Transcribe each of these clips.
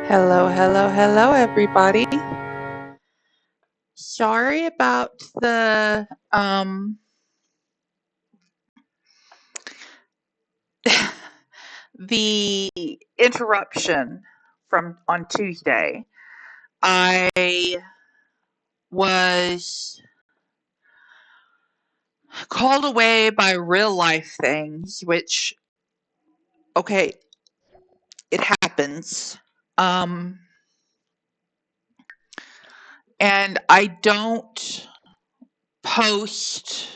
Hello, hello, hello, everybody. Sorry about the interruption from on Tuesday. I was called away by real life things, which okay, it happens. And I don't post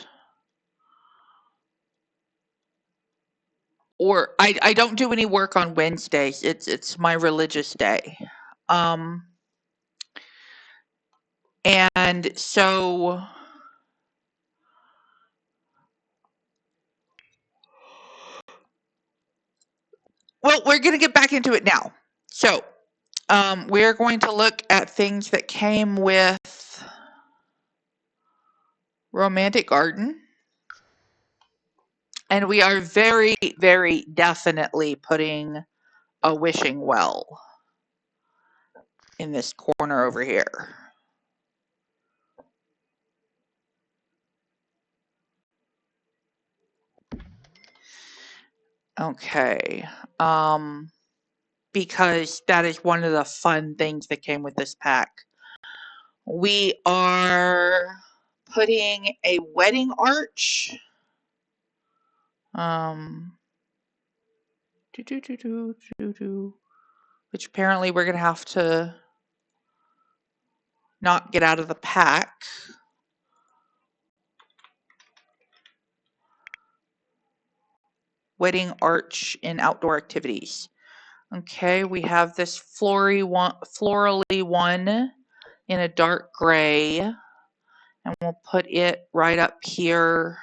or I don't do any work on Wednesdays. It's my religious day. Um and so well, we're going to get back into it now. So, we're going to look at things that came with Romantic Garden. And we are very, very definitely putting a wishing well in this corner over here. Okay. Because that is one of the fun things that came with this pack. We are putting a wedding arch. Which apparently we're going to have to not get out of the pack. Wedding arch in outdoor activities. Okay, we have this florally one in a dark gray, and we'll put it right up here.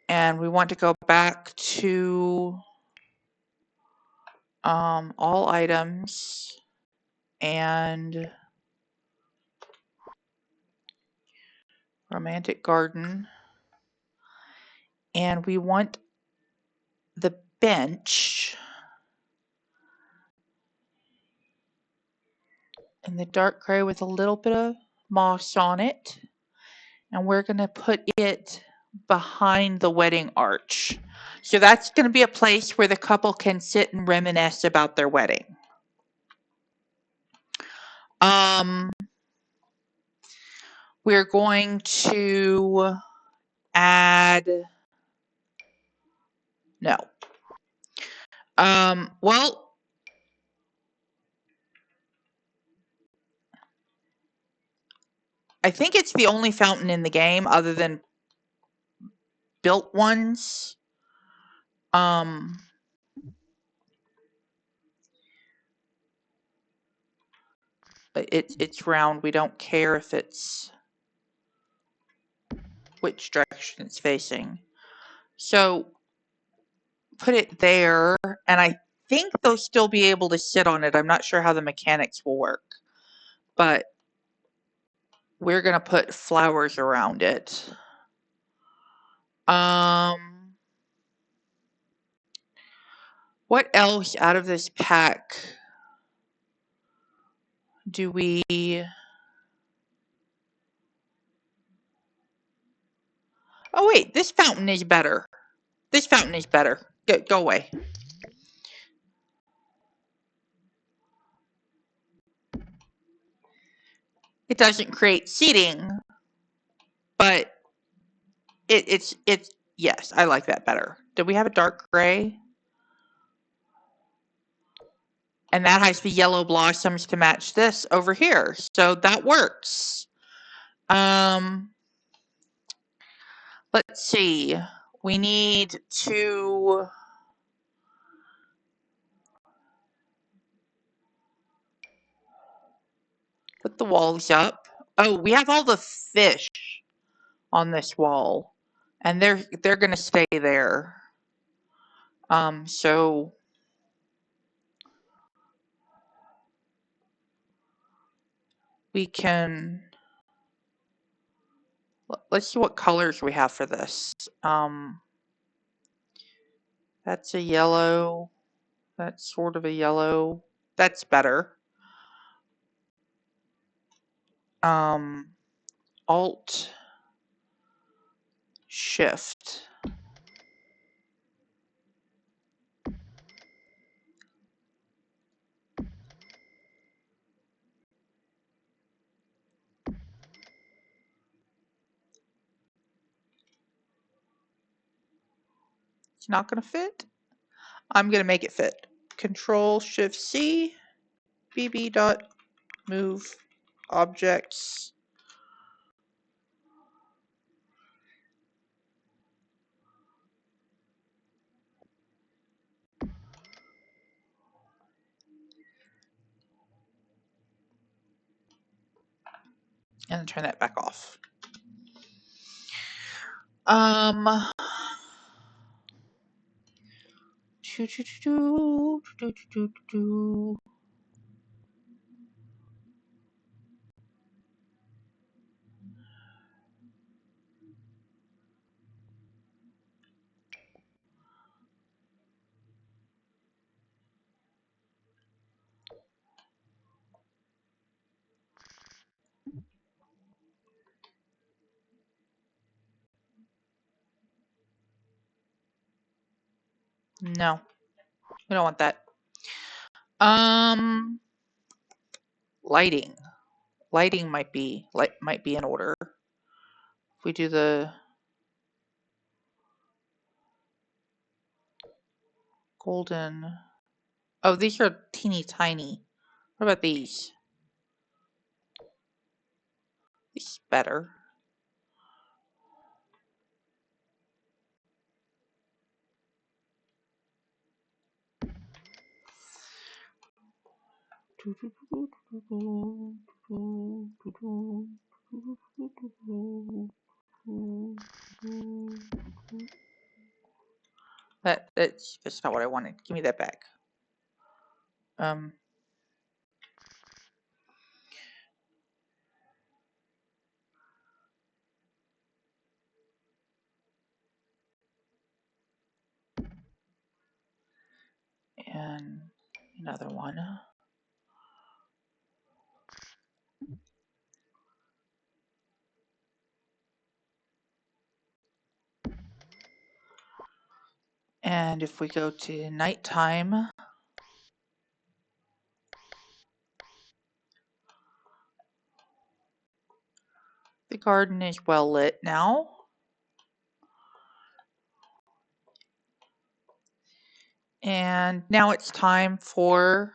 And we want to go back to all items and Romantic Garden. And we want the bench in the dark gray with a little bit of moss on it. And we're going to put it behind the wedding arch. So that's going to be a place where the couple can sit and reminisce about their wedding. We're going to add no. Well, I think it's the only fountain in the game other than built ones. It's round. We don't care if it's which direction it's facing. So put it there, and I think they'll still be able to sit on it. I'm not sure how the mechanics will work, but we're going to put flowers around it. What else out of this pack do we... Oh, wait, this fountain is better. This fountain is better. Go away. It doesn't create seating, but it's yes, I like that better. Do we have a dark gray? And that has the yellow blossoms to match this over here. So that works. Let's see. We need to put the walls up. Oh, we have all the fish on this wall, and they're going to stay there. So we can Let's see what colors we have for this. That's a yellow. That's sort of a yellow. That's better. Alt Shift. It's not going to fit. I'm going to make it fit. Control Shift C, bb dot move objects. And then turn that back off. No, we don't want that. Lighting. Lighting might be in order. If we do the golden. Oh, these are teeny tiny. What about these? This is better. That's not what I wanted. Give me that back. And another one. And if we go to nighttime, the garden is well lit now. And now it's time for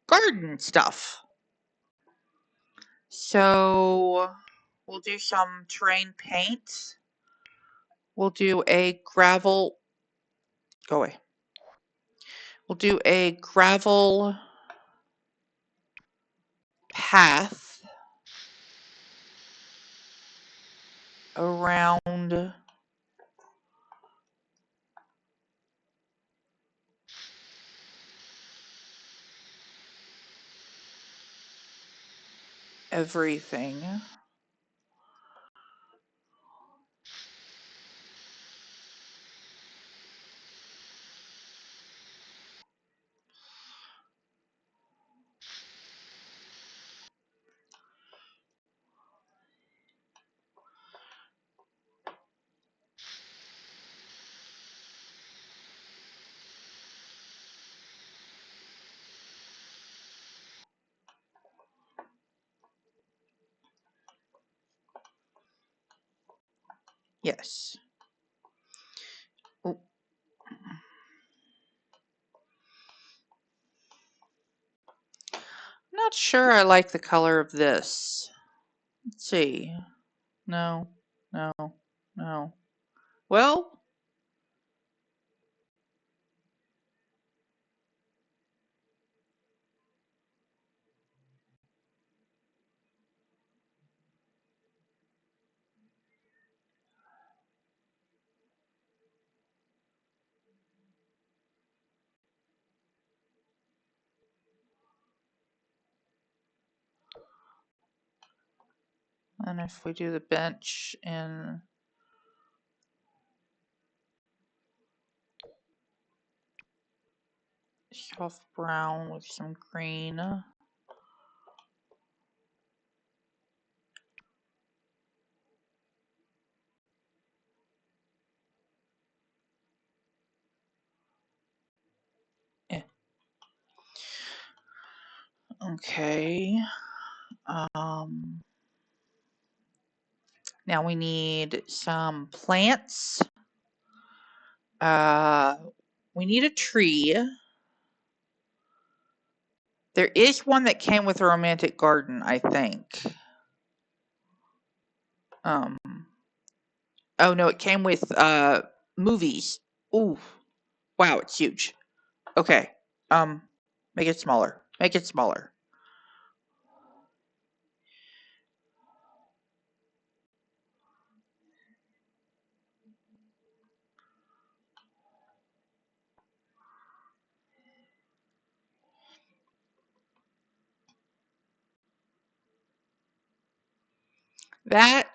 garden stuff. So we'll do some terrain paint. We'll do a gravel. Go away. We'll do a gravel path around everything. Yes. Oh. I'm not sure I like the color of this. Let's see. No, no, no. Well, And if we do the bench in soft brown with some green. Okay. Now we need some plants. We need a tree. There is one that came with a romantic garden, I think. Oh no, it came with movies. Ooh, wow, it's huge. Okay, make it smaller. Make it smaller. That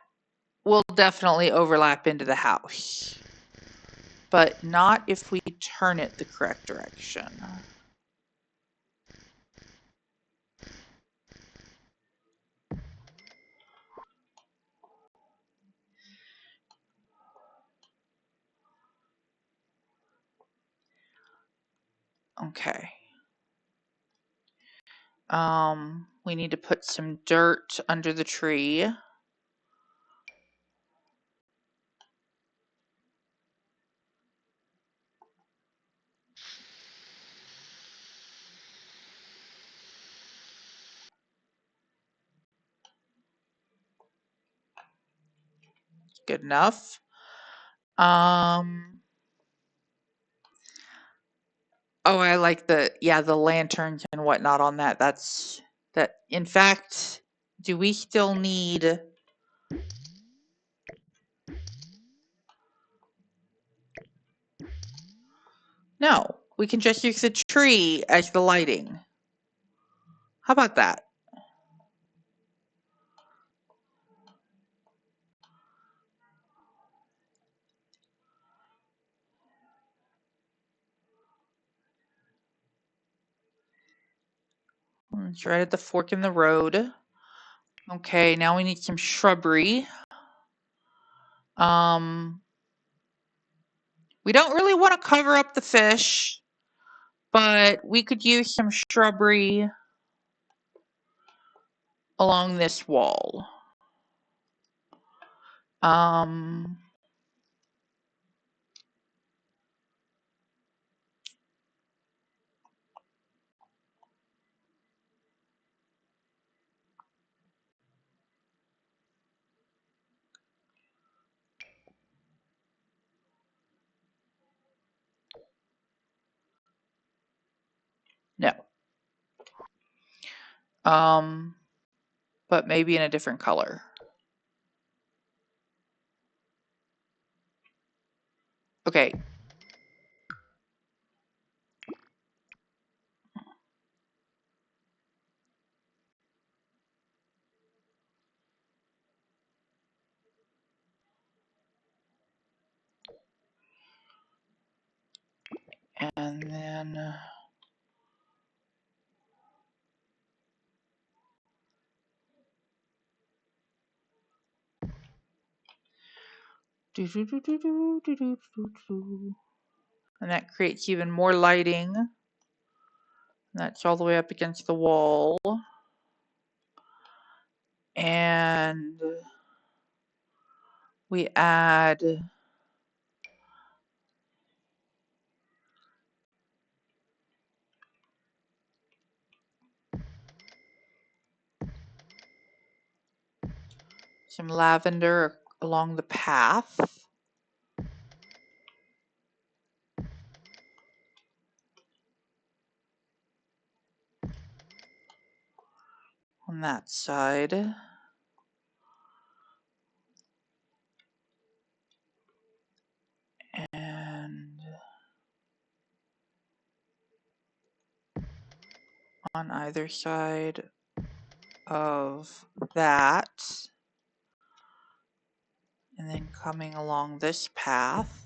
will definitely overlap into the house, but not if we turn it the correct direction. Okay. We need to put some dirt under the tree. Good enough. Oh, I like the lanterns and whatnot on that. That's that. In fact, do we still need? No, we can just use the tree as the lighting. How about that? It's right at the fork in the road. Okay, now we need some shrubbery. We don't really want to cover up the fish, but we could use some shrubbery along this wall. No. But maybe in a different color. Okay. And then and that creates even more lighting. That's all the way up against the wall. And we add some lavender along the path. On that side. And on either side of that. And then coming along this path.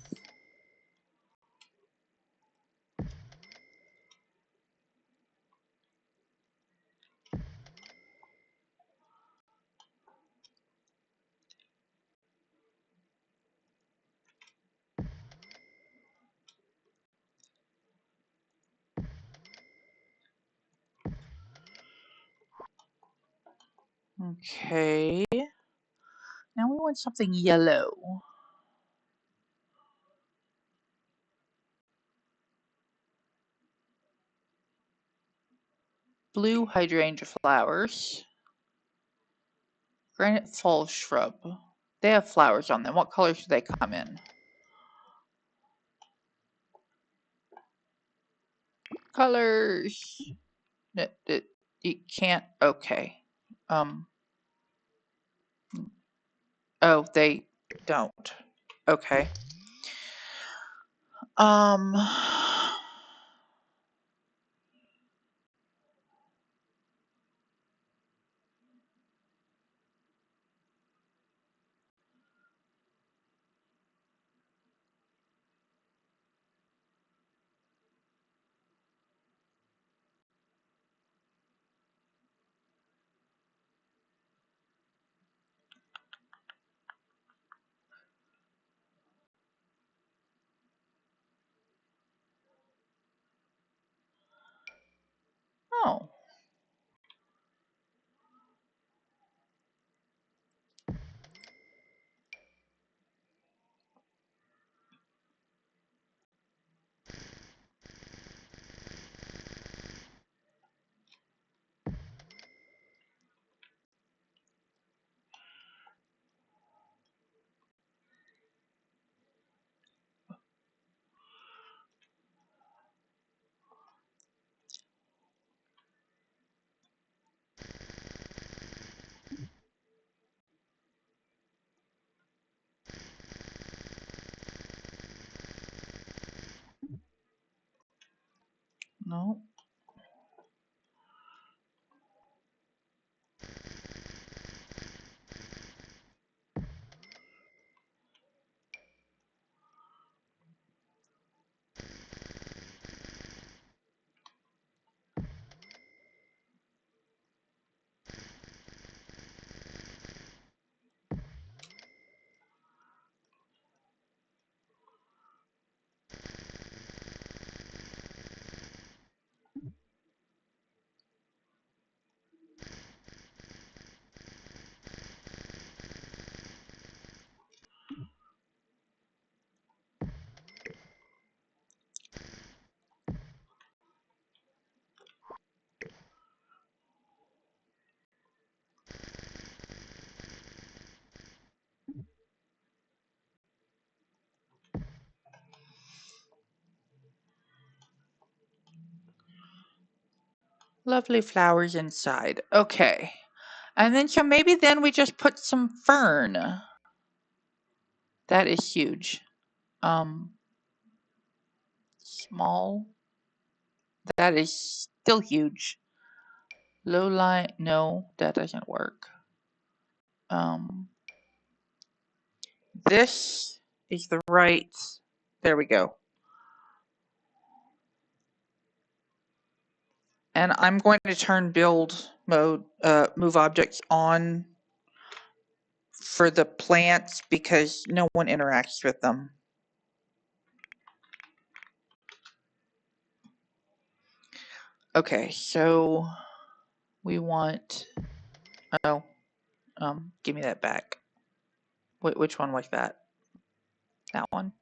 Okay. Now we want something yellow. Blue hydrangea flowers. Granite fall shrub. They have flowers on them. What colors do they come in? Colors. You can't. Okay. Oh, they don't. Okay. Oh. No. Lovely flowers inside. Okay. And then so maybe then we just put some fern. That is huge. Small. That is still huge. Low line. No, that doesn't work. This is the right. There we go. And I'm going to turn build mode, move objects on for the plants because no one interacts with them. Okay, so we want, oh, give me that back. Which one was that? That one?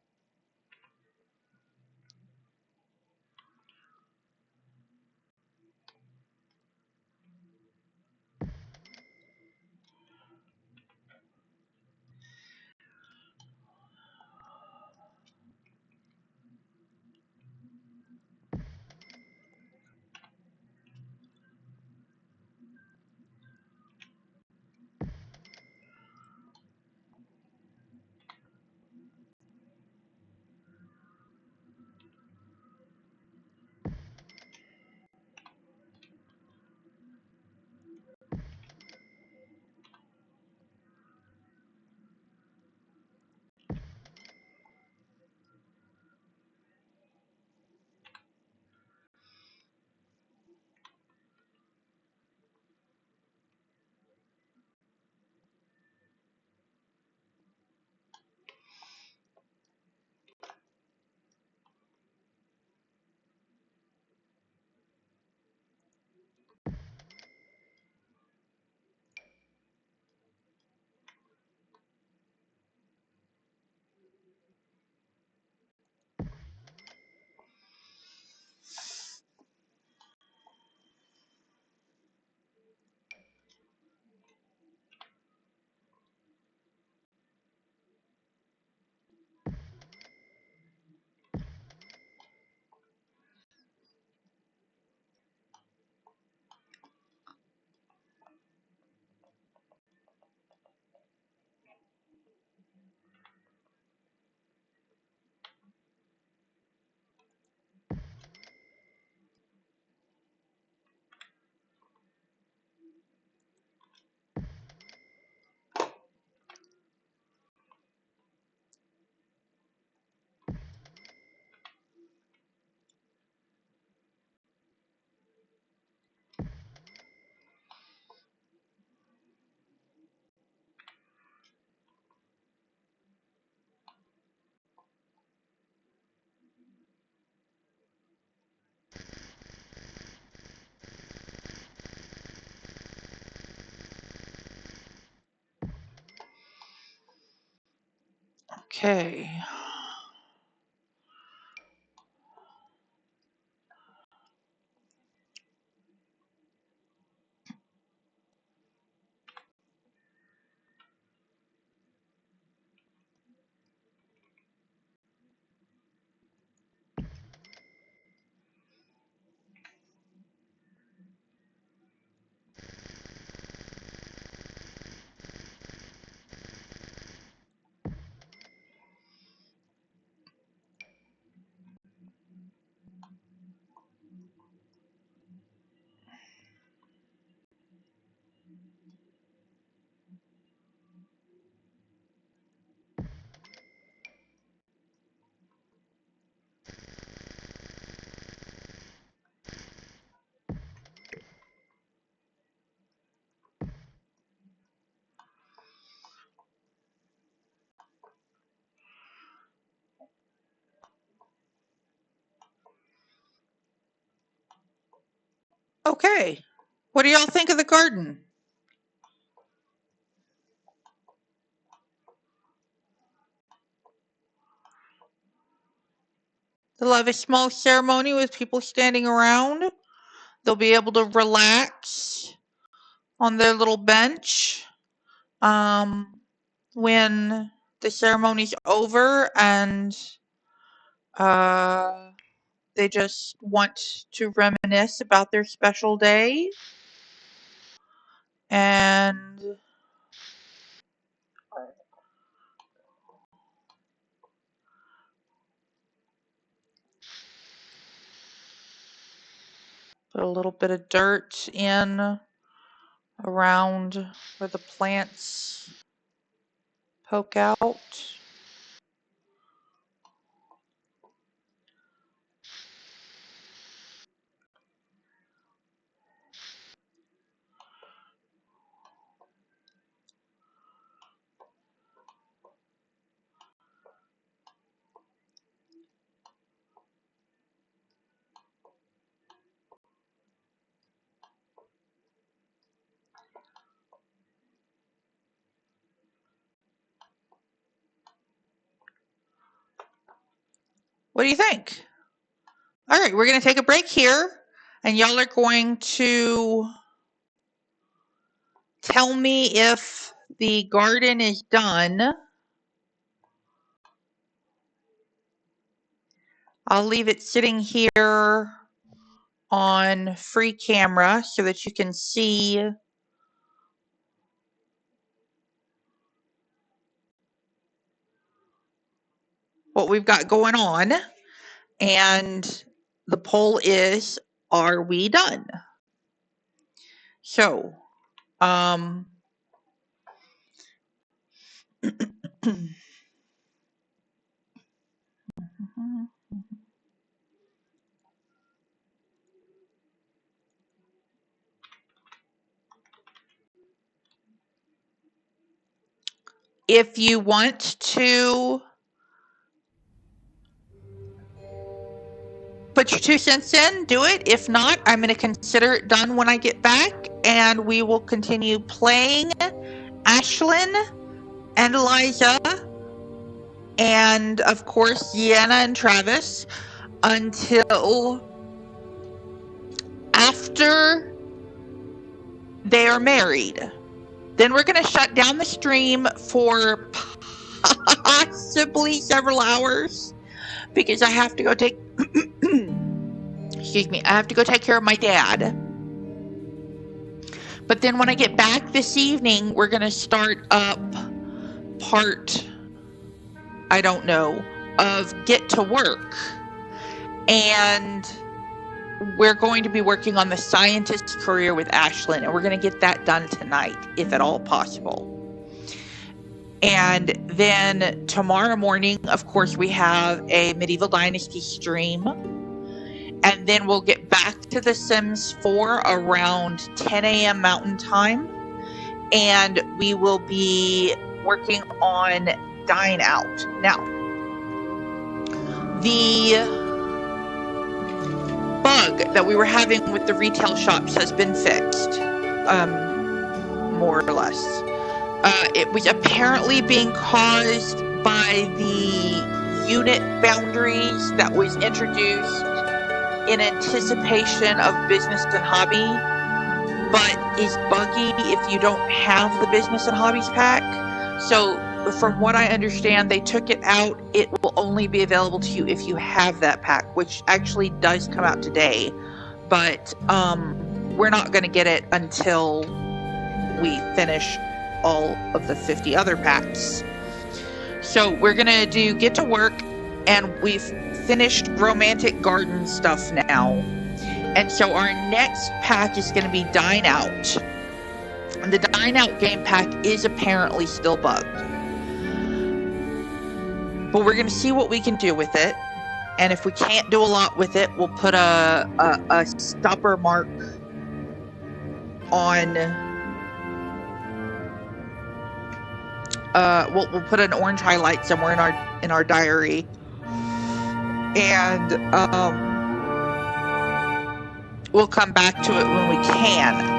Okay. Okay. What do y'all think of the garden? They'll have a small ceremony with people standing around. They'll be able to relax on their little bench when the ceremony's over, and they just want to reminisce about their special day. And put a little bit of dirt in around where the plants poke out. What do you think? All right, we're going to take a break here, and y'all are going to tell me if the garden is done. I'll leave it sitting here on free camera so that you can see what we've got going on. And the poll is, are we done? So, if you want to put your 2 cents in, do it. If not, I'm going to consider it done when I get back, and we will continue playing Ashlyn and Eliza, and of course, Deanna and Travis until after they are married. Then we're going to shut down the stream for possibly several hours because I have to go take excuse me, I have to go take care of my dad. But then when I get back this evening, we're going to start up part, I don't know, of Get to Work. And we're going to be working on the scientist's career with Ashlyn, and we're going to get that done tonight, if at all possible. And then tomorrow morning, of course, we have a Medieval Dynasty stream. And then we'll get back to The Sims 4 around 10 a.m. Mountain Time. And we will be working on Dine Out. Now, the bug that we were having with the retail shops has been fixed, more or less. It was apparently being caused by the unit boundaries that was introduced in anticipation of business and hobby, but is buggy if you don't have the business and hobbies pack. So from what I understand, they took it out. It will only be available to you if you have that pack, which actually does come out today. But we're not going to get it until we finish all of the 50 other packs. So we're going to get to work, and we've finished romantic garden stuff now. And so our next pack is going to be Dine Out. And the Dine Out game pack is apparently still bugged. But we're going to see what we can do with it. And if we can't do a lot with it, we'll put a stopper mark on... we'll put an orange highlight somewhere in our diary. And we'll come back to it when we can.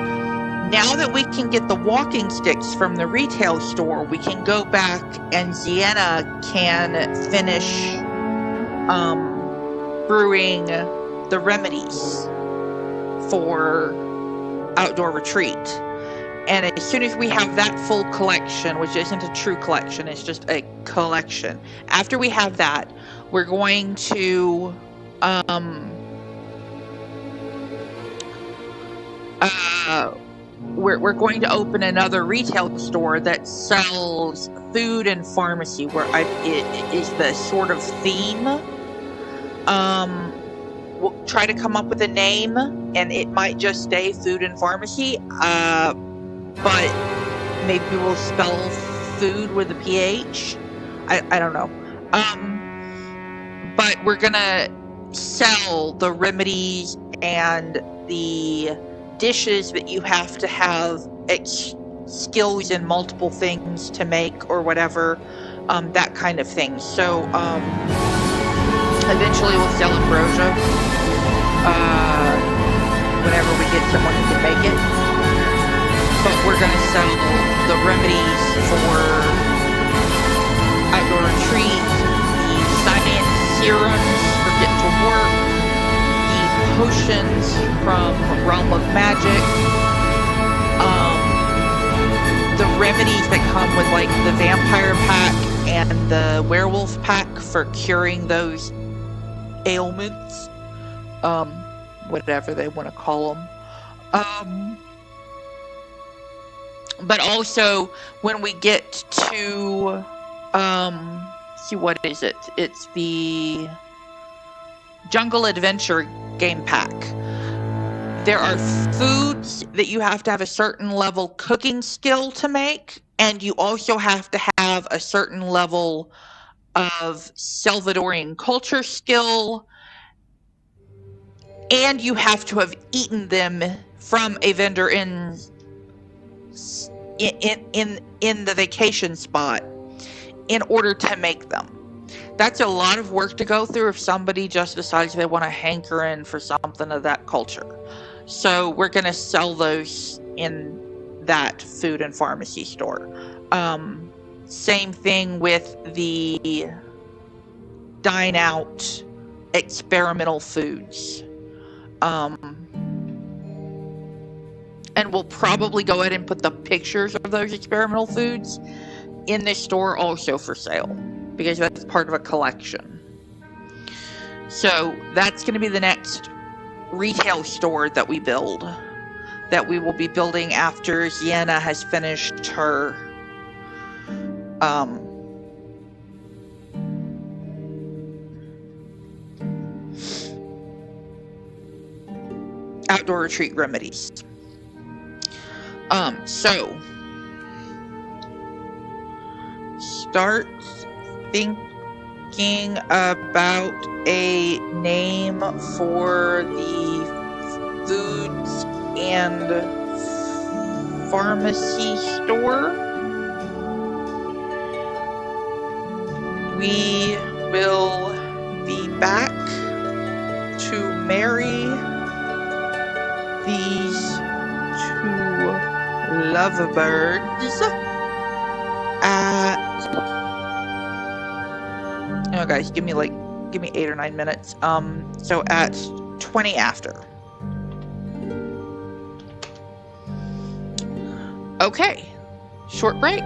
Now that we can get the walking sticks from the retail store, we can go back and Sienna can finish brewing the remedies for Outdoor Retreat. And as soon as we have that full collection, which isn't a true collection, it's just a collection. After we have that, we're going to we're going to open another retail store that sells food and pharmacy, where it is the sort of theme. We'll try to come up with a name, and it might just stay food and pharmacy, but maybe we'll spell food with a PH. I don't know. But we're gonna sell the remedies and the dishes that you have to have skills in multiple things to make or whatever, that kind of thing. So eventually we'll sell ambrosia whenever we get someone who can make it. But we're going to sell the remedies for Outdoor Retreat, the science serums for Get to Work, the potions from Realm of Magic, the remedies that come with like the vampire pack and the werewolf pack for curing those ailments, whatever they want to call them. But also when we get to see, what is it? It's the Jungle Adventure game pack. There are foods that you have to have a certain level cooking skill to make, and you also have to have a certain level of Salvadorian culture skill, and you have to have eaten them from a vendor in the vacation spot in order to make them. That's a lot of work to go through if somebody just decides they want to hanker in for something of that culture. So we're going to sell those in that food and pharmacy store. Same thing with the Dine Out experimental foods. And we'll probably go ahead and put the pictures of those experimental foods in this store also for sale, because that's part of a collection. So that's going to be the next retail store that we build, that we will be building after Sienna has finished her Outdoor Retreat remedies. So start thinking about a name for the foods and pharmacy store. We will be back to marry these two lovebirds at guys. Give me 8 or 9 minutes. So at 20 after. Okay. Short break.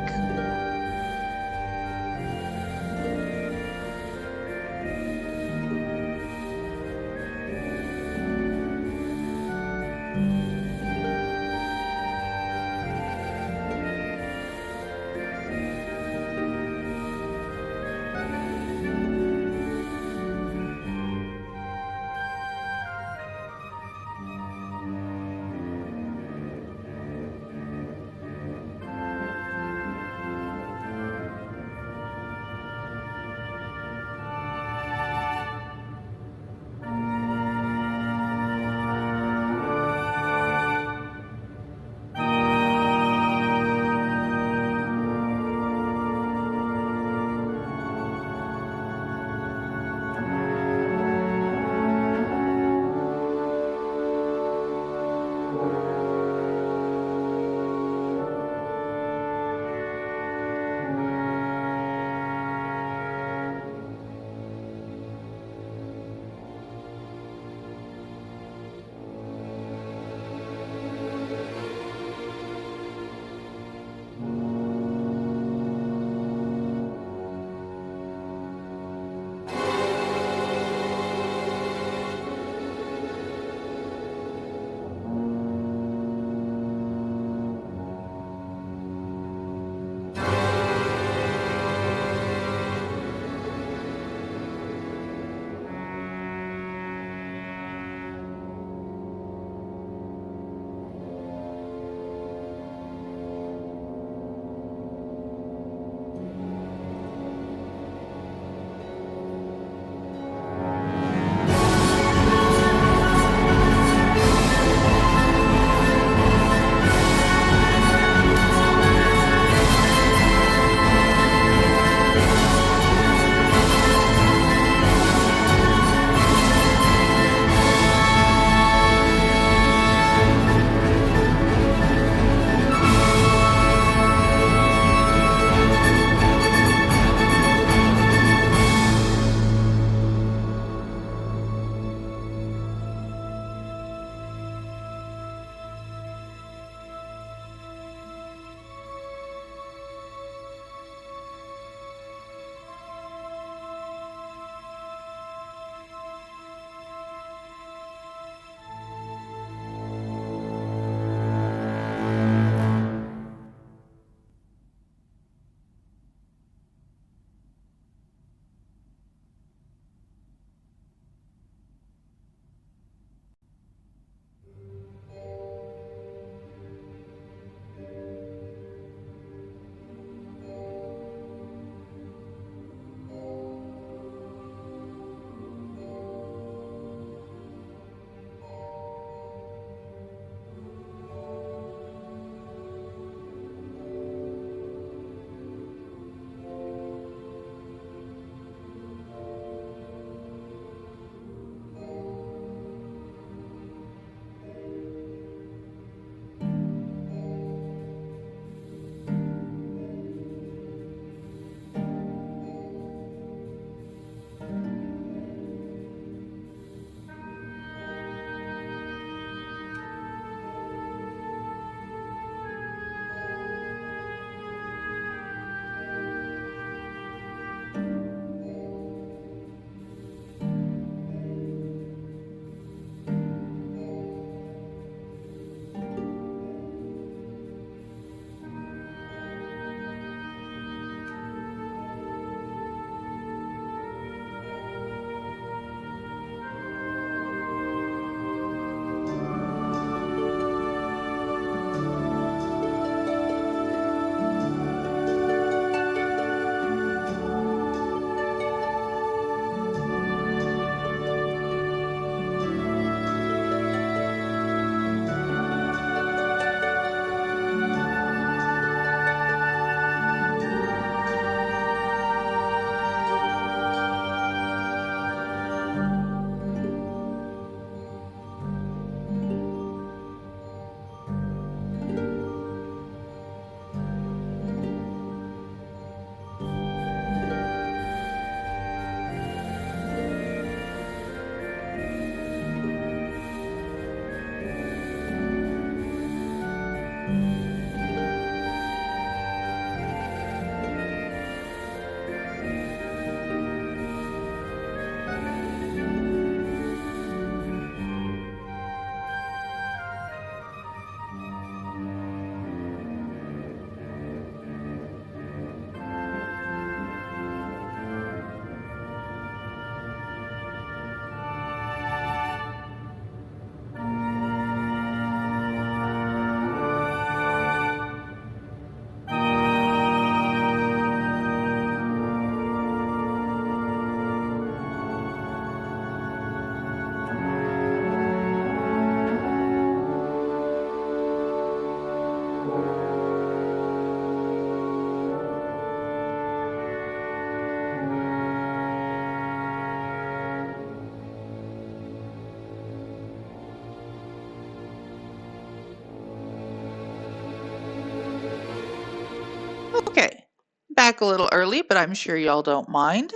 back a little early, but I'm sure y'all don't mind.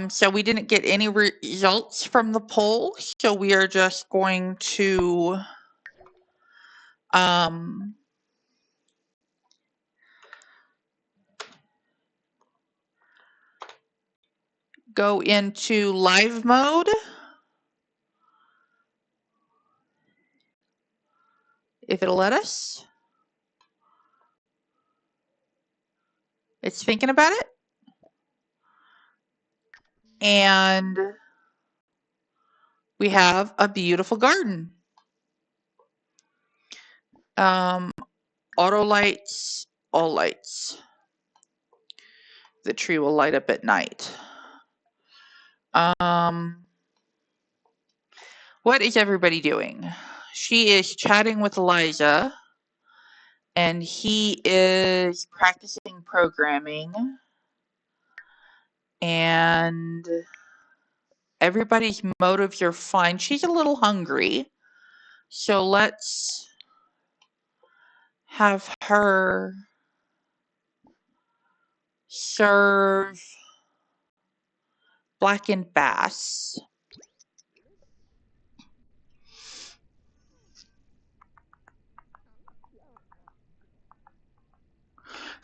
So we didn't get any results from the poll, so we are just going to go into live mode. If it'll let us. It's thinking about it. And we have a beautiful garden. Auto lights, all lights. The tree will light up at night. What is everybody doing? She is chatting with Eliza, and he is practicing programming. And everybody's motives are fine. She's a little hungry, so let's have her serve blackened bass.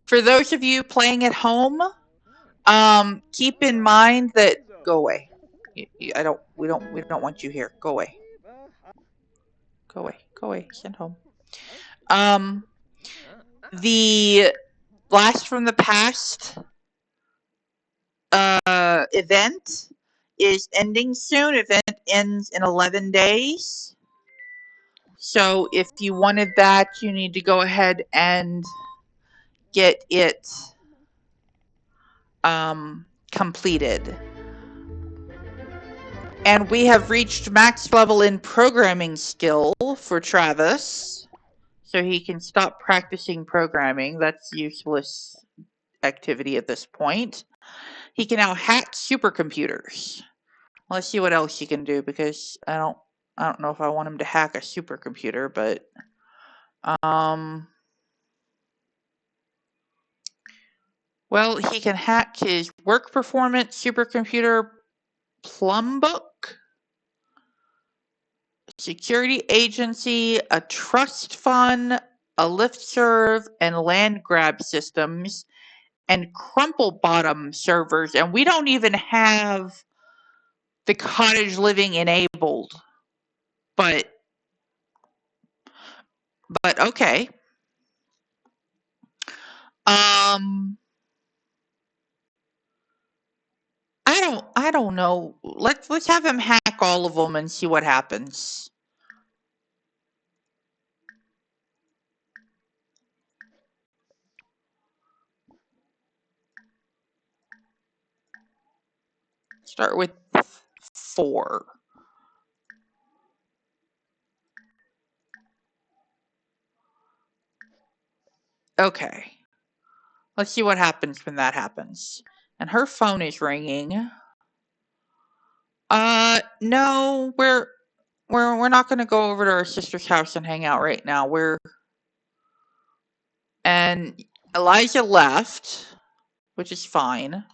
For those of you playing at home, keep in mind that go away. We don't want you here. Go away. Go away. Go away. Send home. The Blast from the Past event is ending soon. Event ends in 11 days. So if you wanted that, you need to go ahead and get it completed. And we have reached max level in programming skill for Travis. So he can stop practicing programming. That's useless activity at this point. He can now hack supercomputers. Let's see what else he can do, because I don't know if I want him to hack a supercomputer, but well, he can hack his work performance supercomputer, plum book, security agency, a trust fund, a liftserv, and land grab systems, and crumple bottom servers. And we don't even have the cottage living enabled. But okay. I don't know. Let's have him hack all of them and see what happens. Start with 4. Okay. Let's see what happens when that happens. And her phone is ringing. No, we're not going to go over to our sister's house and hang out right now. And Elijah left, which is fine.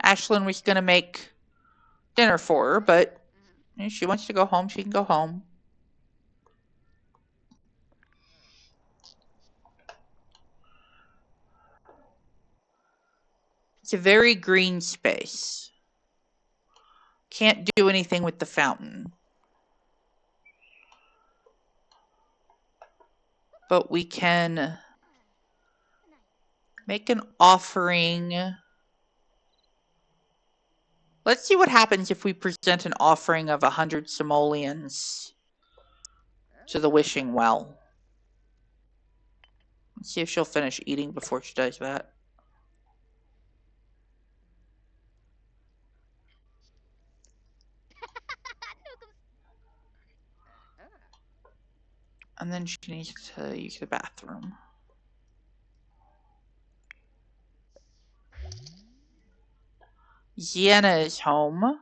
Ashlyn was going to make dinner for her, but if she wants to go home, she can go home. It's a very green space. Can't do anything with the fountain. But we can make an offering. Let's see what happens if we present an offering of 100 simoleons to the wishing well. Let's see if she'll finish eating before she does that. And then she needs to use the bathroom. Sienna is home.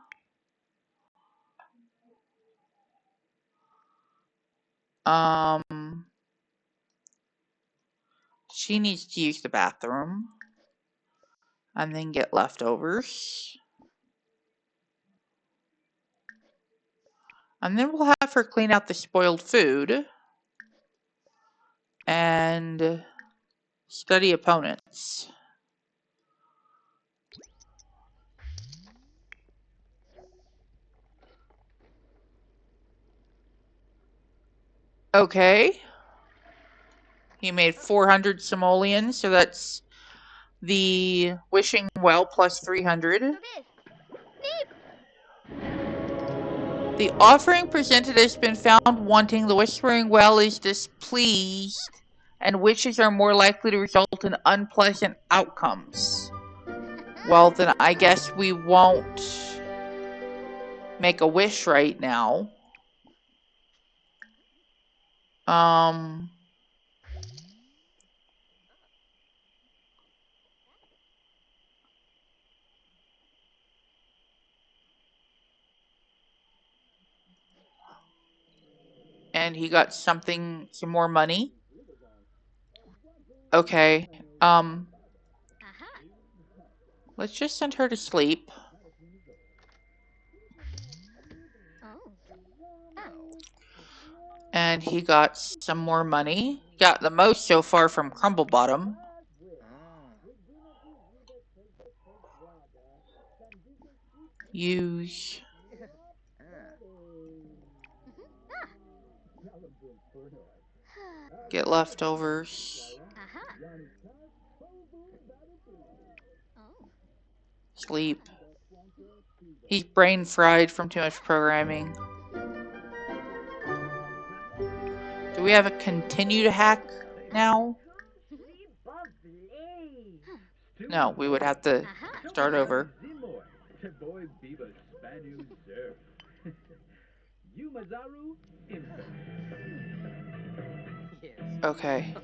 She needs to use the bathroom and then get leftovers. And then we'll have her clean out the spoiled food and study opponents. Okay. He made 400 simoleons, so that's the wishing well plus 300. The offering presented has been found wanting. The whispering well is displeased, and wishes are more likely to result in unpleasant outcomes. Well, then I guess we won't make a wish right now. And he got some more money. Okay. Let's just send her to sleep. And he got some more money. Got the most so far from Crumble Bottom. Use. Get leftovers. Sleep. He's brain fried from too much programming. Do we have a continue to hack now? No, we would have to start over. Okay.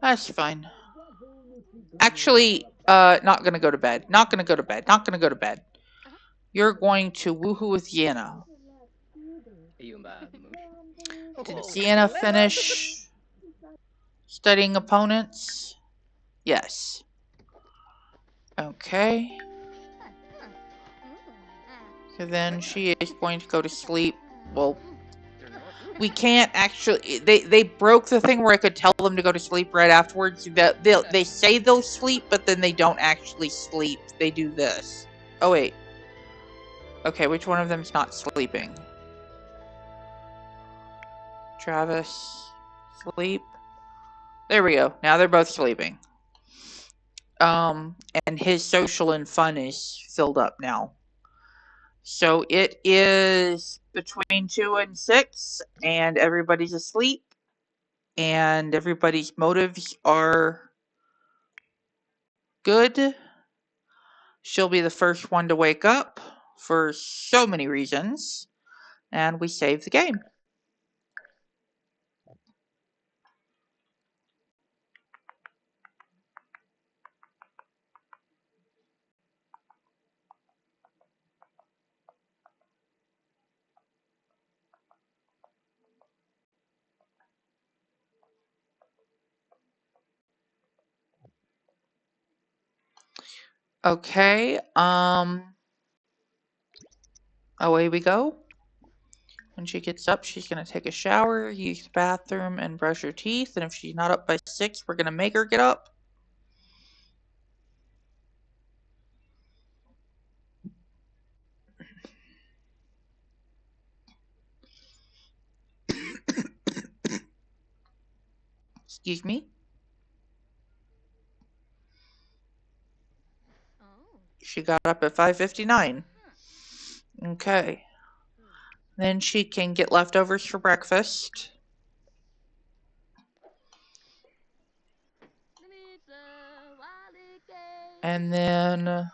That's fine. Actually, not gonna go to bed. Not gonna go to bed. Not gonna go to bed. You're going to woohoo with Sienna. Did Sienna finish studying opponents? Yes. Okay. So then she is going to go to sleep. Well, we can't actually. They broke the thing where I could tell them to go to sleep right afterwards. They say they'll sleep, but then they don't actually sleep. They do this. Oh wait. Okay, which one of them's not sleeping? Travis, sleep. There we go. Now they're both sleeping. And his social and fun is filled up now. So it is between 2 and 6, and everybody's asleep, and everybody's motives are good. She'll be the first one to wake up for so many reasons, and we save the game. Okay, away we go. When she gets up, she's going to take a shower, use the bathroom, and brush her teeth. And if she's not up by 6, we're going to make her get up. Excuse me. She got up at 5:59. Okay. Then she can get leftovers for breakfast. And then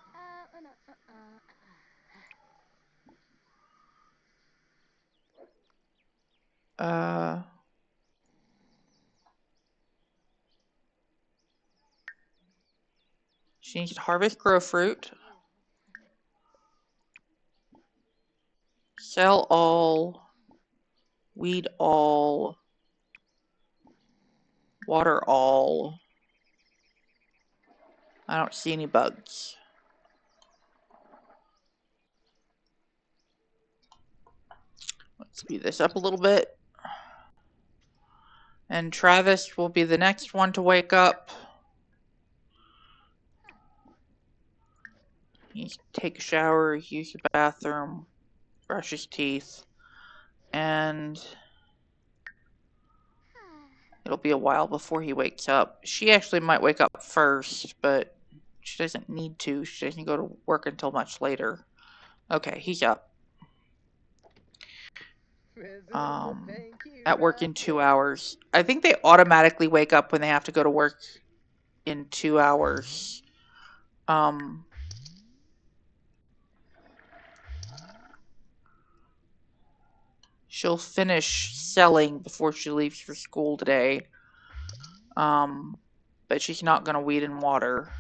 She needs to harvest grow fruit. Sell all. Weed all. Water all. I don't see any bugs. Let's speed this up a little bit. And Travis will be the next one to wake up. He take a shower, use the bathroom, brush his teeth, and it'll be a while before he wakes up. She actually might wake up first, but she doesn't need to. She doesn't go to work until much later. Okay, he's up. At work in 2 hours. I think they automatically wake up when they have to go to work in 2 hours. She'll finish selling before she leaves for school today. But she's not going to weed and water.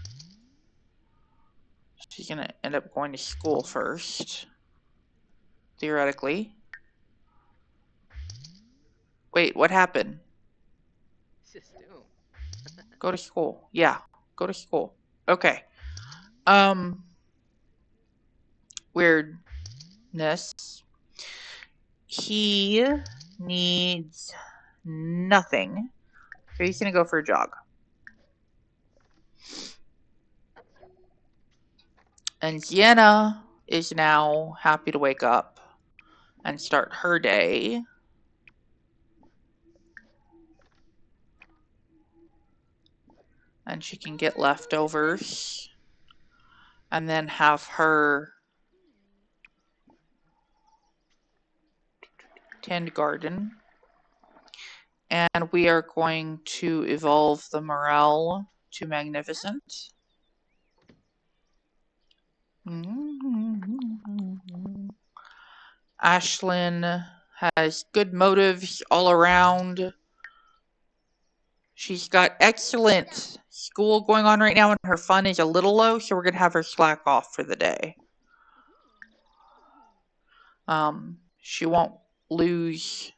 She's going to end up going to school first. Theoretically. Wait, what happened? Go to school. Yeah, go to school. Okay. Weirdness. He needs nothing. So he's going to go for a jog. And Sienna is now happy to wake up and start her day. And she can get leftovers. And then have her tend garden. And we are going to evolve the morale to magnificent. Ashlyn has good motives all around. She's got excellent school going on right now, and her fun is a little low, so we're going to have her slack off for the day. She won't lose.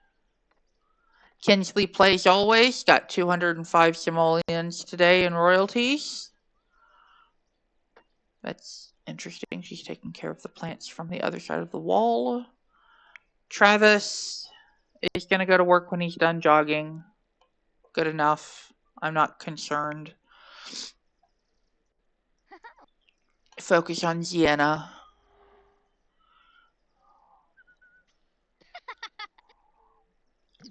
Kinsley plays always. Got 205 simoleons today in royalties. That's interesting. She's taking care of the plants from the other side of the wall. Travis is going to go to work when he's done jogging. Good enough. I'm not concerned. Focus on Sienna.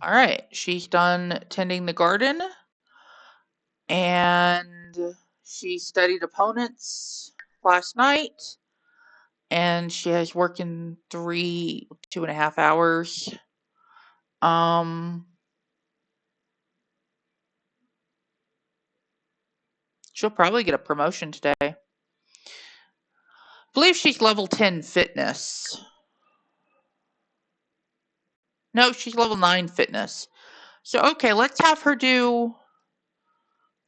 All right, she's done tending the garden. And she studied opponents last night. And she has work in 2.5 hours. She'll probably get a promotion today. I believe she's level 10 fitness. No, she's level 9 fitness. So, okay, let's have her do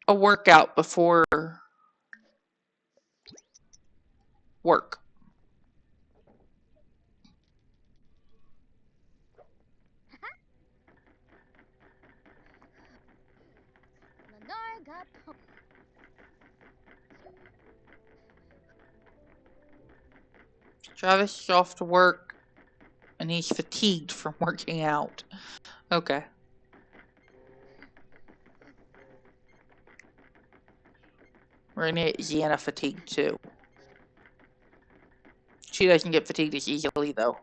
a workout before work. Travis is off to work, and he's fatigued from working out. Okay. We're gonna get Sienna fatigued too. She doesn't get fatigued as easily though.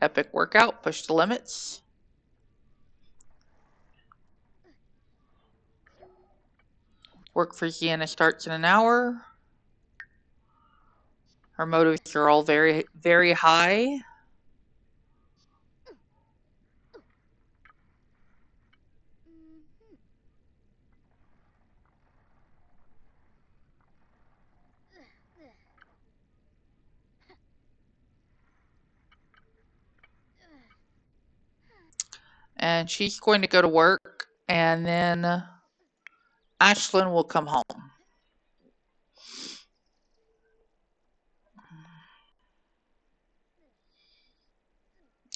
Epic workout, push the limits. Work for Sienna starts in an hour. Her motives are all very, very high. And she's going to go to work, and then Ashlyn will come home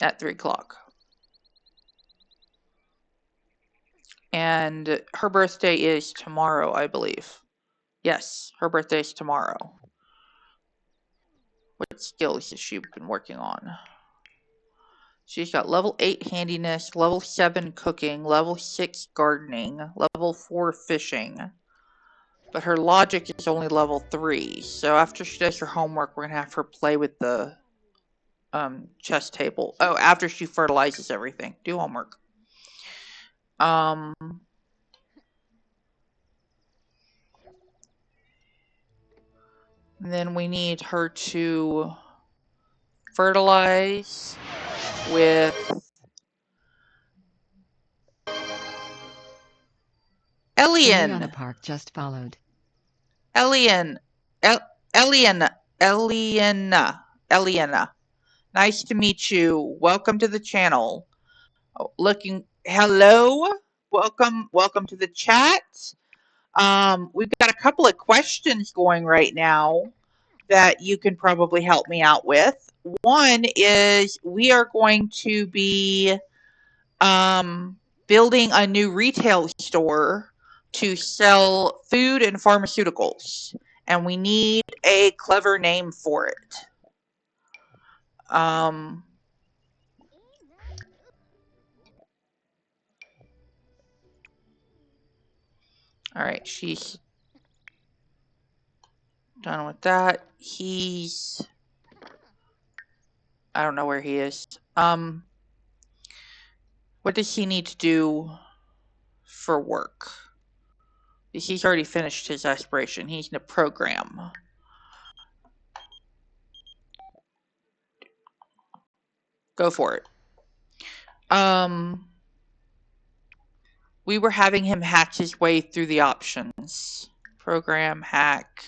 at 3 o'clock. And her birthday is tomorrow, I believe. Yes, her birthday is tomorrow. What skills has she been working on? She's got level 8 handiness, level 7 cooking, level 6 gardening, level 4 fishing. But her logic is only level 3. So after she does her homework, we're going to have her play with the chess table. Oh, after she fertilizes everything. Do homework. Then we need her to fertilize with Elian. Park just followed. Eliana. Nice to meet you. Welcome to the channel. Hello. Welcome to the chat. We've got a couple of questions going right now that you can probably help me out with. One is we are going to be building a new retail store to sell food and pharmaceuticals, and we need a clever name for it. All right, she's done with that. I don't know where he is. What does he need to do for work? He's already finished his aspiration. He's in a program. Go for it. We were having him hack his way through the options. Program, hack.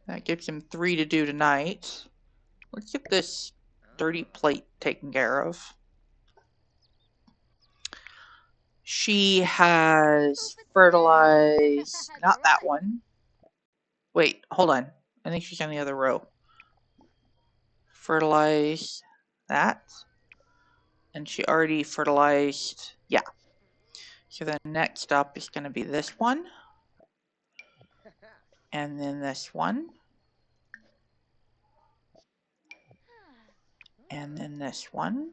That gives him 3 to do tonight. Let's get this dirty plate taken care of. She has fertilized, not that one. Wait, hold on. I think she's on the other row. Fertilize that. And she already fertilized, yeah. So the next up is going to be this one. And then this one. And then this one.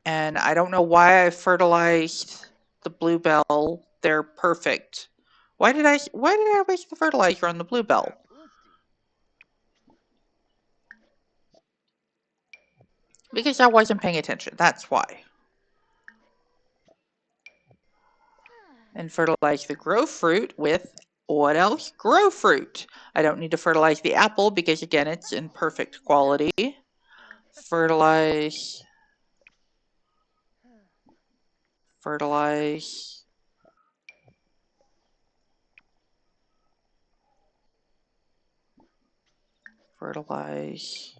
And I don't know why I fertilized the bluebell. They're perfect. Why did I waste the fertilizer on the bluebell? Because I wasn't paying attention. That's why. And fertilize the grow fruit with what else? Grow fruit. I don't need to fertilize the apple because again it's in perfect quality. Fertilize. Fertilize. Fertilize.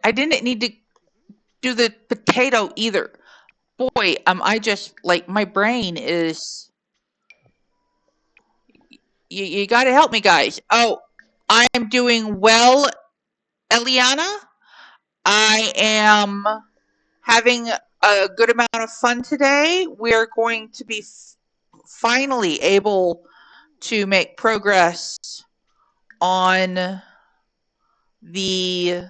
I didn't need to do the potato either. Boy, I just, like, my brain is... You gotta help me, guys. Oh, I'm doing well, Eliana. I am having a good amount of fun today. We're going to be finally able to make progress on the...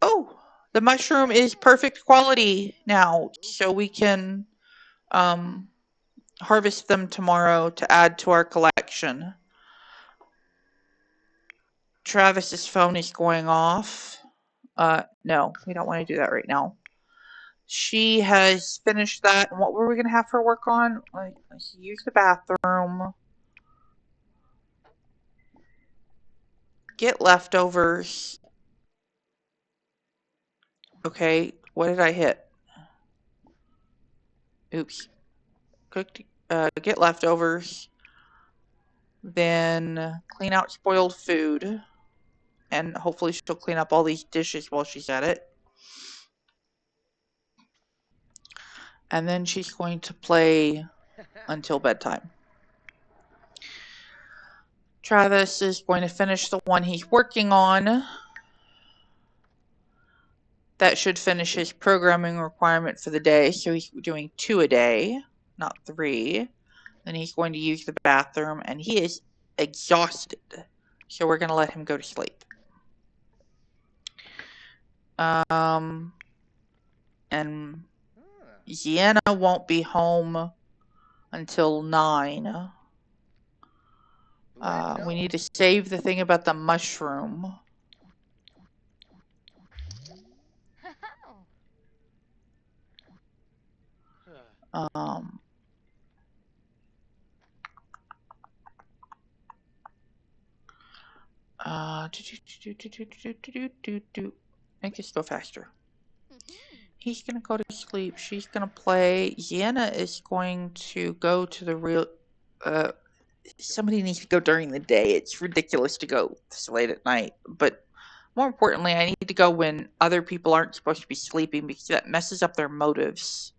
Oh, The mushroom is perfect quality now, so we can harvest them tomorrow to add to our collection. Travis's phone is going off. No, we don't want to do that right now. She has finished that. And what were we going to have her work on? Use the bathroom. Get leftovers. Okay, what did I hit? Oops. Get leftovers. Then clean out spoiled food. And hopefully she'll clean up all these dishes while she's at it. And then she's going to play until bedtime. Travis is going to finish the one he's working on. That should finish his programming requirement for the day. So he's doing 2 a day, not 3. Then he's going to use the bathroom, and he is exhausted. So we're going to let him go to sleep. And Sienna won't be home until 9. We need to save the thing about the mushroom. Make it go faster. He's gonna go to sleep. She's gonna play. Sienna is going to go to the real. Somebody needs to go during the day. It's ridiculous to go this late at night. But more importantly, I need to go when other people aren't supposed to be sleeping because that messes up their motives.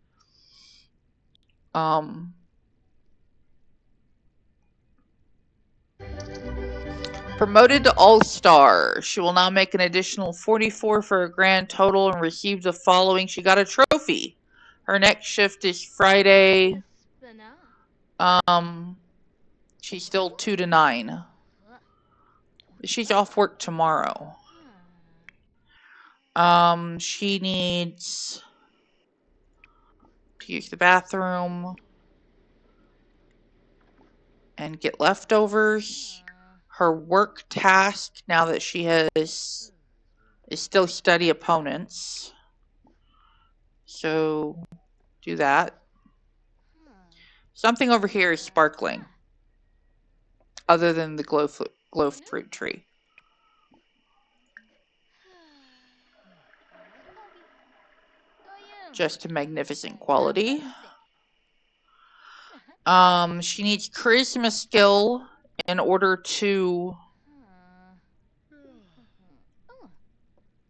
Promoted to All-Star. She will now make an additional 44 for a grand total and receive the following. She got a trophy. Her next shift is Friday. She's still 2 to 9. She's off work tomorrow. She needs to use the bathroom and get leftovers. Her work task, now that she has, is still study opponents. So do that. Something over here is sparkling, other than the glow fruit tree. Just a magnificent quality. She needs charisma skill in order to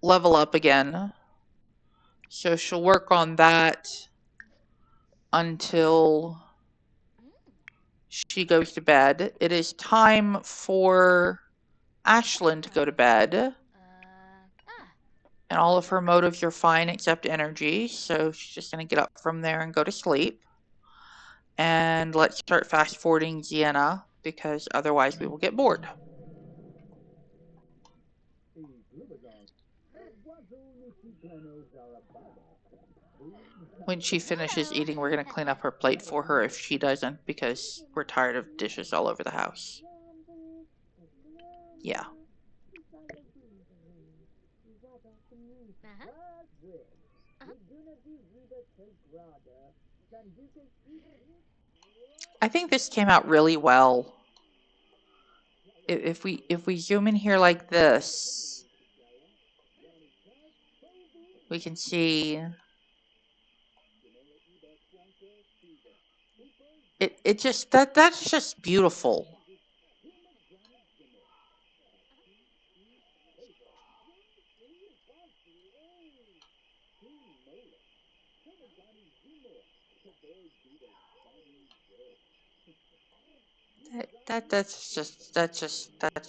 level up again. So she'll work on that until she goes to bed. It is time for Ashlyn to go to bed. And all of her motives are fine except energy. So she's just going to get up from there and go to sleep. And let's start fast forwarding Sienna because otherwise we will get bored. When she finishes eating, we're going to clean up her plate for her if she doesn't because we're tired of dishes all over the house. Yeah. I think this came out really well. If we zoom in here like this, we can see it just that's just beautiful. That's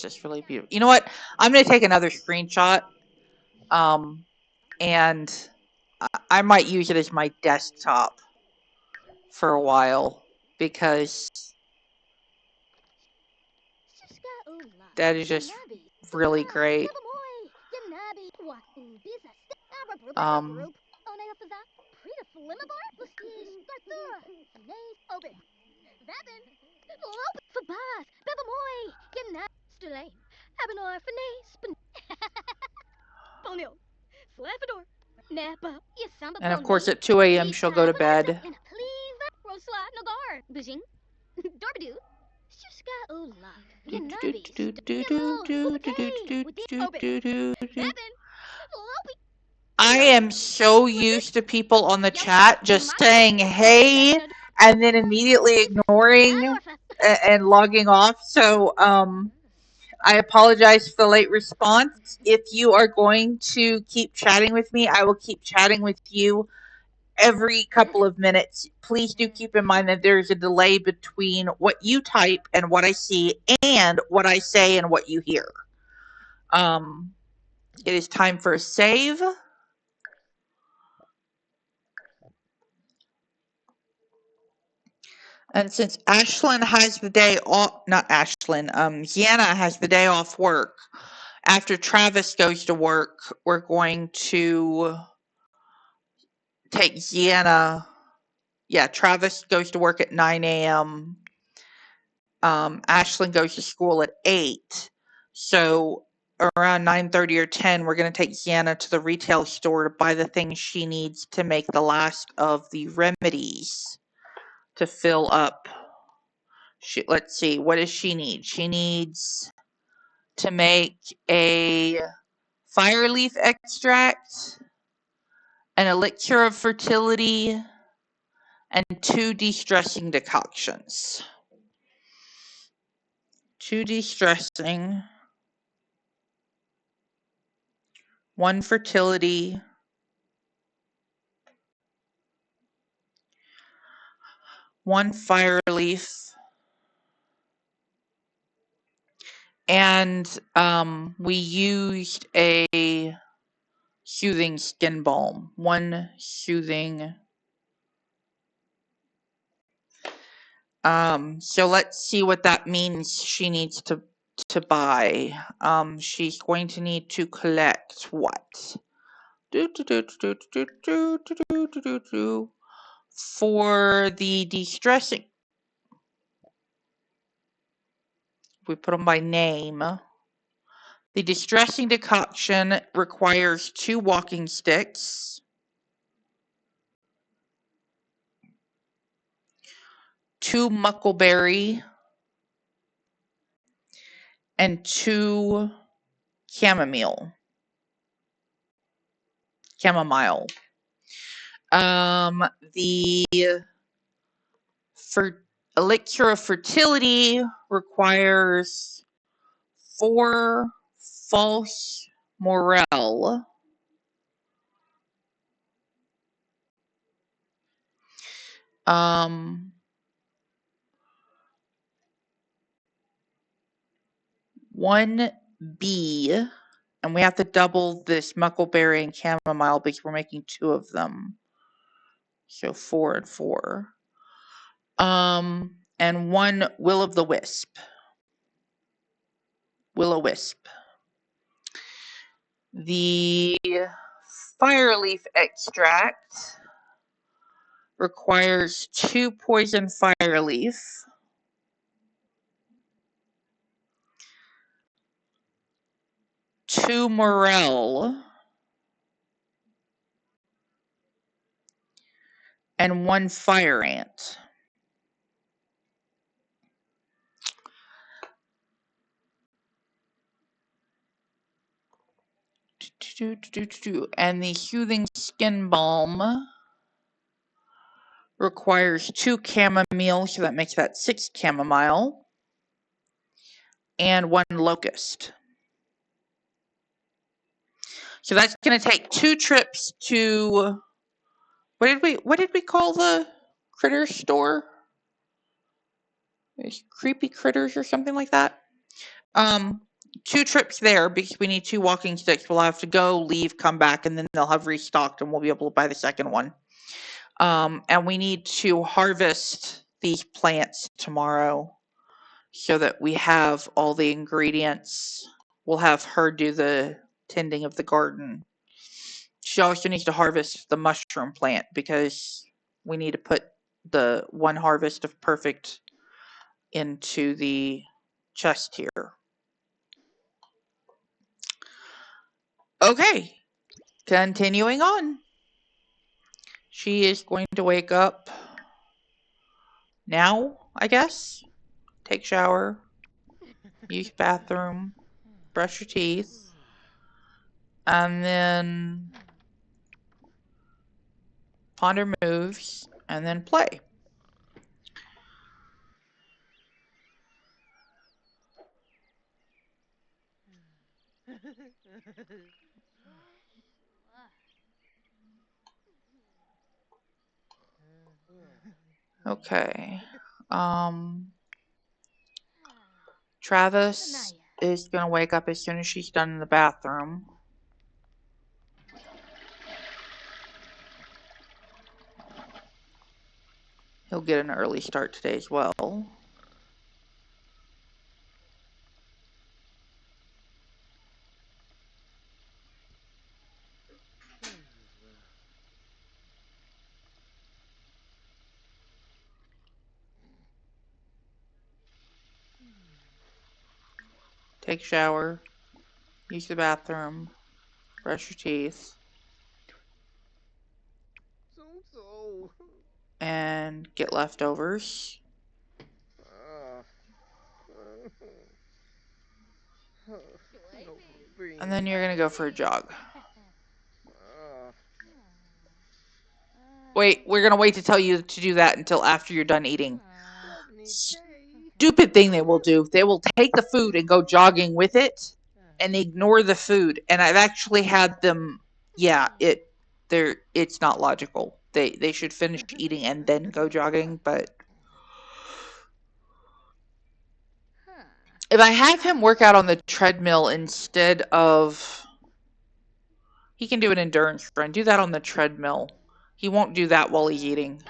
just really beautiful. You know what? I'm gonna take another screenshot. And I might use it as my desktop for a while because that is just really great. Um, and of course, at 2 a.m., she'll go to bed. I am so used to people on the chat just saying hey and then immediately ignoring and logging off. So I apologize for the late response. If you are going to keep chatting with me, I will keep chatting with you every couple of minutes. Please do keep in mind that there's a delay between what you type and what I see and what I say and what you hear. It is time for a save. And since Ashlyn has the day off, not Ashlyn, Sienna has the day off work. After Travis goes to work, we're going to take Sienna. Yeah, Travis goes to work at 9 a.m. Ashlyn goes to school at 8. So around 9:30 or 10, we're going to take Sienna to the retail store to buy the things she needs to make the last of the remedies to fill up. Let's see, what does she need? She needs to make a fire leaf extract, an elixir of fertility, and 2 de-stressing decoctions. 2 de-stressing, 1 fertility, 1 fire leaf, and we used a soothing skin balm. 1 soothing. So let's see what that means she needs to buy. She's going to need to collect what? For the de-stressing. We put them by name. The de-stressing decoction requires 2 walking sticks, 2 muckleberry, and 2 chamomile. The elixir of fertility requires 4 false morel, 1 bee, and we have to double this muckleberry and chamomile because we're making 2 of them. So 4 and 4. And 1 will-o'-the-wisp. The fire leaf extract requires 2 poison fire leaf, 2 morel, and 1 fire ant. And the soothing skin balm requires 2 chamomile, so that makes that 6 chamomile, and 1 locust. So that's going to take 2 trips to what did we call the critter store? Creepy Critters or something like that. 2 trips there because we need 2 walking sticks. We'll have to go, leave, come back, and then they'll have restocked and we'll be able to buy the second one. And we need to harvest these plants tomorrow so that we have all the ingredients. We'll have her do the tending of the garden. she also needs to harvest the mushroom plant because we need to put the one harvest of perfect into the chest here. Okay, continuing on. She is going to wake up now, I guess. Take shower, use bathroom, brush your teeth, and then ponder moves, and then play. Okay. Travis is going to wake up as soon as she's done in the bathroom. He'll get an early start today as well. Take a shower, use the bathroom, brush your teeth, and get leftovers. And then you're going to go for a jog. Wait, we're going to wait to tell you to do that until after you're done eating. Stupid thing they will do. They will take the food and go jogging with it and ignore the food. And I've actually had them, it's not logical. They should finish eating and then go jogging, but if I have him work out on the treadmill instead of, he can do an endurance run. Do that on the treadmill. He won't do that while he's eating.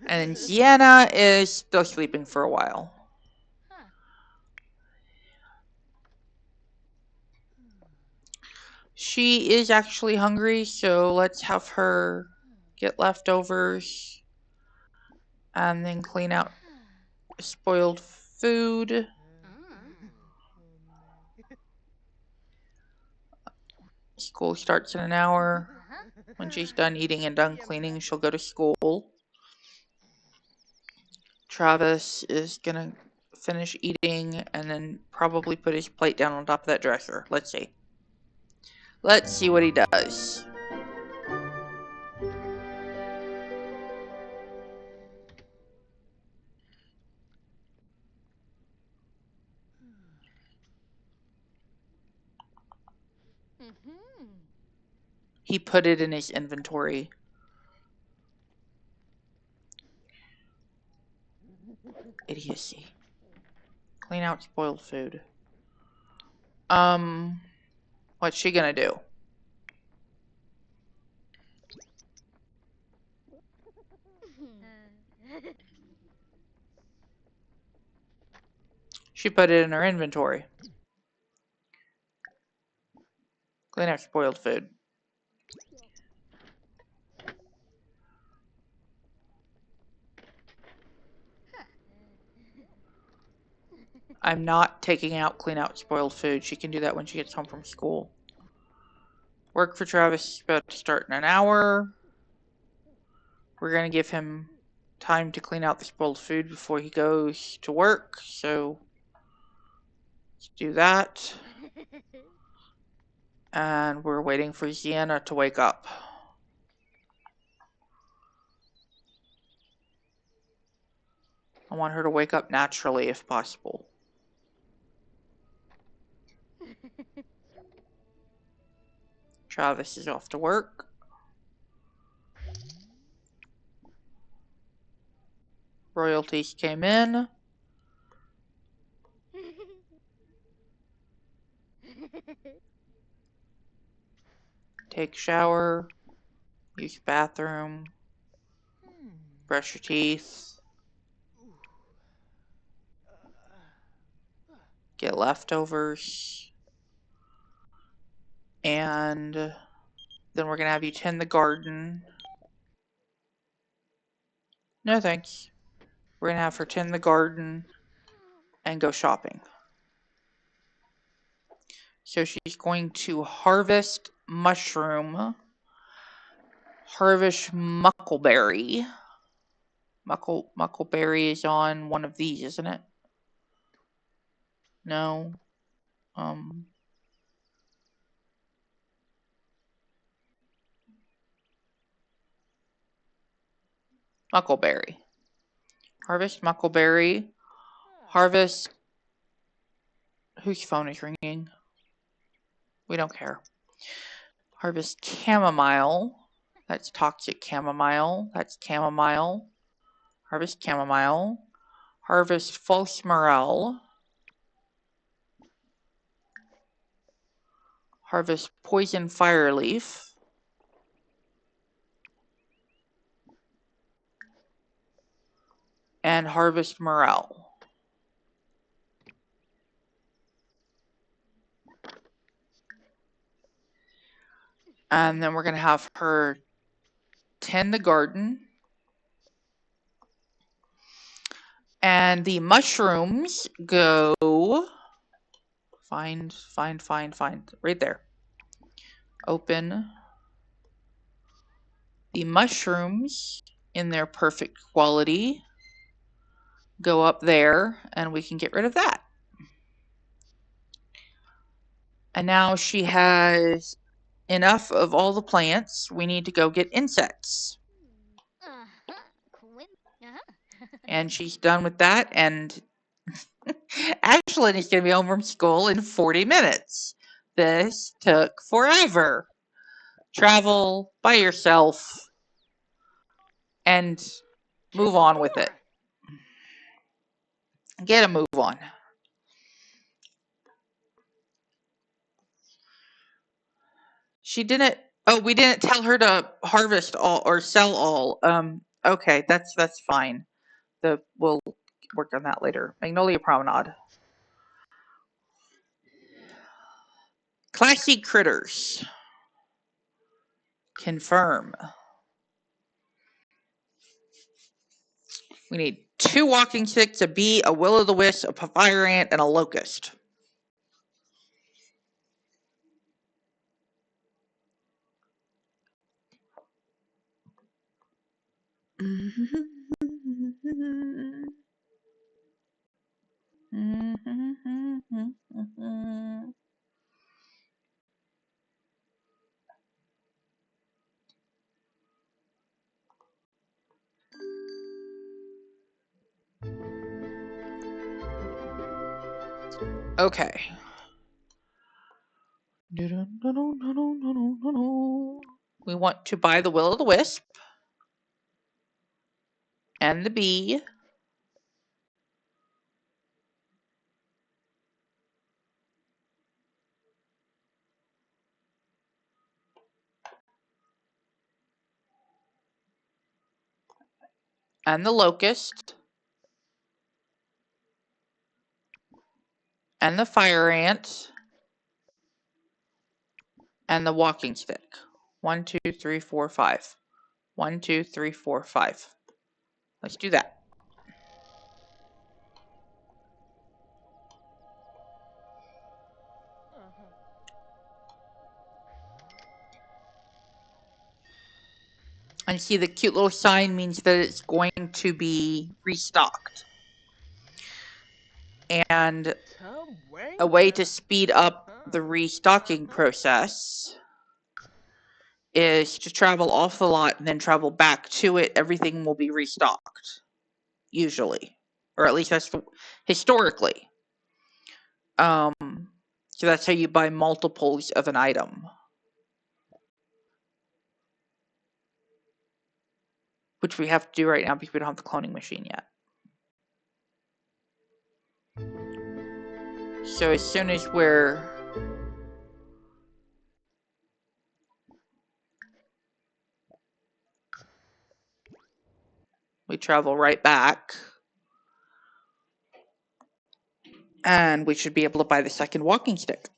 And Sienna is still sleeping for a while. She is actually hungry, so let's have her get leftovers and then clean out spoiled food. School starts in an hour. When she's done eating and done cleaning, she'll go to school. Travis is gonna finish eating and then probably put his plate down on top of that dresser. Let's see. Let's see what he does. He put it in his inventory. Idiocy. Clean out spoiled food. What's she gonna do? She put it in her inventory. Clean out spoiled food. I'm not taking out clean out spoiled food. She can do that when she gets home from school. Work for Travis is about to start in an hour. We're going to give him time to clean out the spoiled food before he goes to work. So let's do that. And we're waiting for Sienna to wake up. I want her to wake up naturally if possible. Travis is off to work. Royalties came in. Take shower. Use bathroom. Brush your teeth. Get leftovers. And Then we're going to have you tend the garden. No thanks. We're going to have her tend the garden and go shopping. So she's going to harvest mushroom, harvest muckleberry. Muckleberry is on one of these, isn't it? No. Muckleberry. Harvest muckleberry. Harvest. Whose phone is ringing? We don't care. Harvest chamomile. That's toxic chamomile. That's chamomile. Harvest chamomile. Harvest false morel. Harvest poison fireleaf. And harvest morel. And then we're going to have her tend the garden. And the mushrooms go, find, right there. Open. The mushrooms in their perfect quality go up there, and we can get rid of that. And now she has enough of all the plants. We need to go get insects. And she's done with that, and Ashlyn is going to be home from school in 40 minutes. This took forever. Travel by yourself and move on with it. Get a move on. She didn't. Oh, we didn't tell her to harvest all or sell all. Okay, that's fine. We'll work on that later. Magnolia Promenade. Classy critters. Confirm. We need 2 walking sticks, a bee, a will-o'-the-wisp, a fire ant, and a locust. Okay. We want to buy the will-o'-the-wisp and the bee. And the locust. And the fire ant. And the walking stick. 1, 2, 3, 4, 5. 1, 2, 3, 4, 5. Let's do that. And see, the cute little sign means that it's going to be restocked. And a way to speed up the restocking process is to travel off the lot and then travel back to it. Everything will be restocked, usually, or at least that's historically. So that's how you buy multiples of an item, which we have to do right now because we don't have the cloning machine yet. So as soon as we travel right back, and we should be able to buy the second walking stick.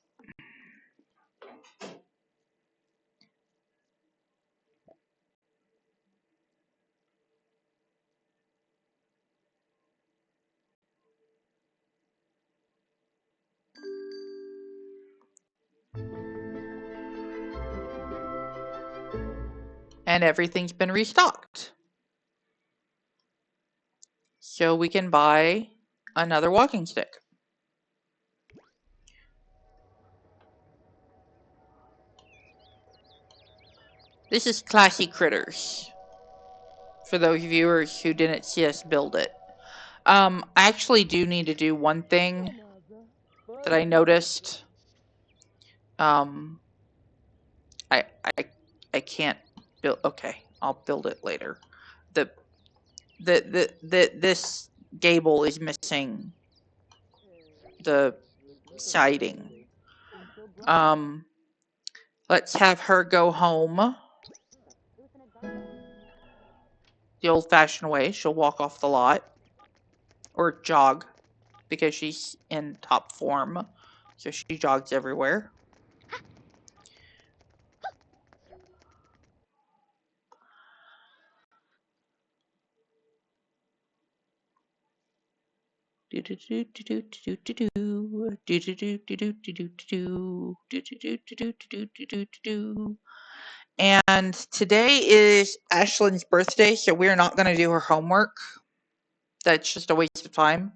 And everything's been restocked. So we can buy another walking stick. This is Classy Critters, for those viewers who didn't see us build it. I actually do need to do one thing that I noticed. I I I can't build. Okay, I'll build it later. The this gable is missing the siding. Um, let's have her go home the old-fashioned way. She'll walk off the lot or jog because she's in top form, so she jogs everywhere. And today is Ashlyn's birthday, so we're not going to do her homework. That's just a waste of time.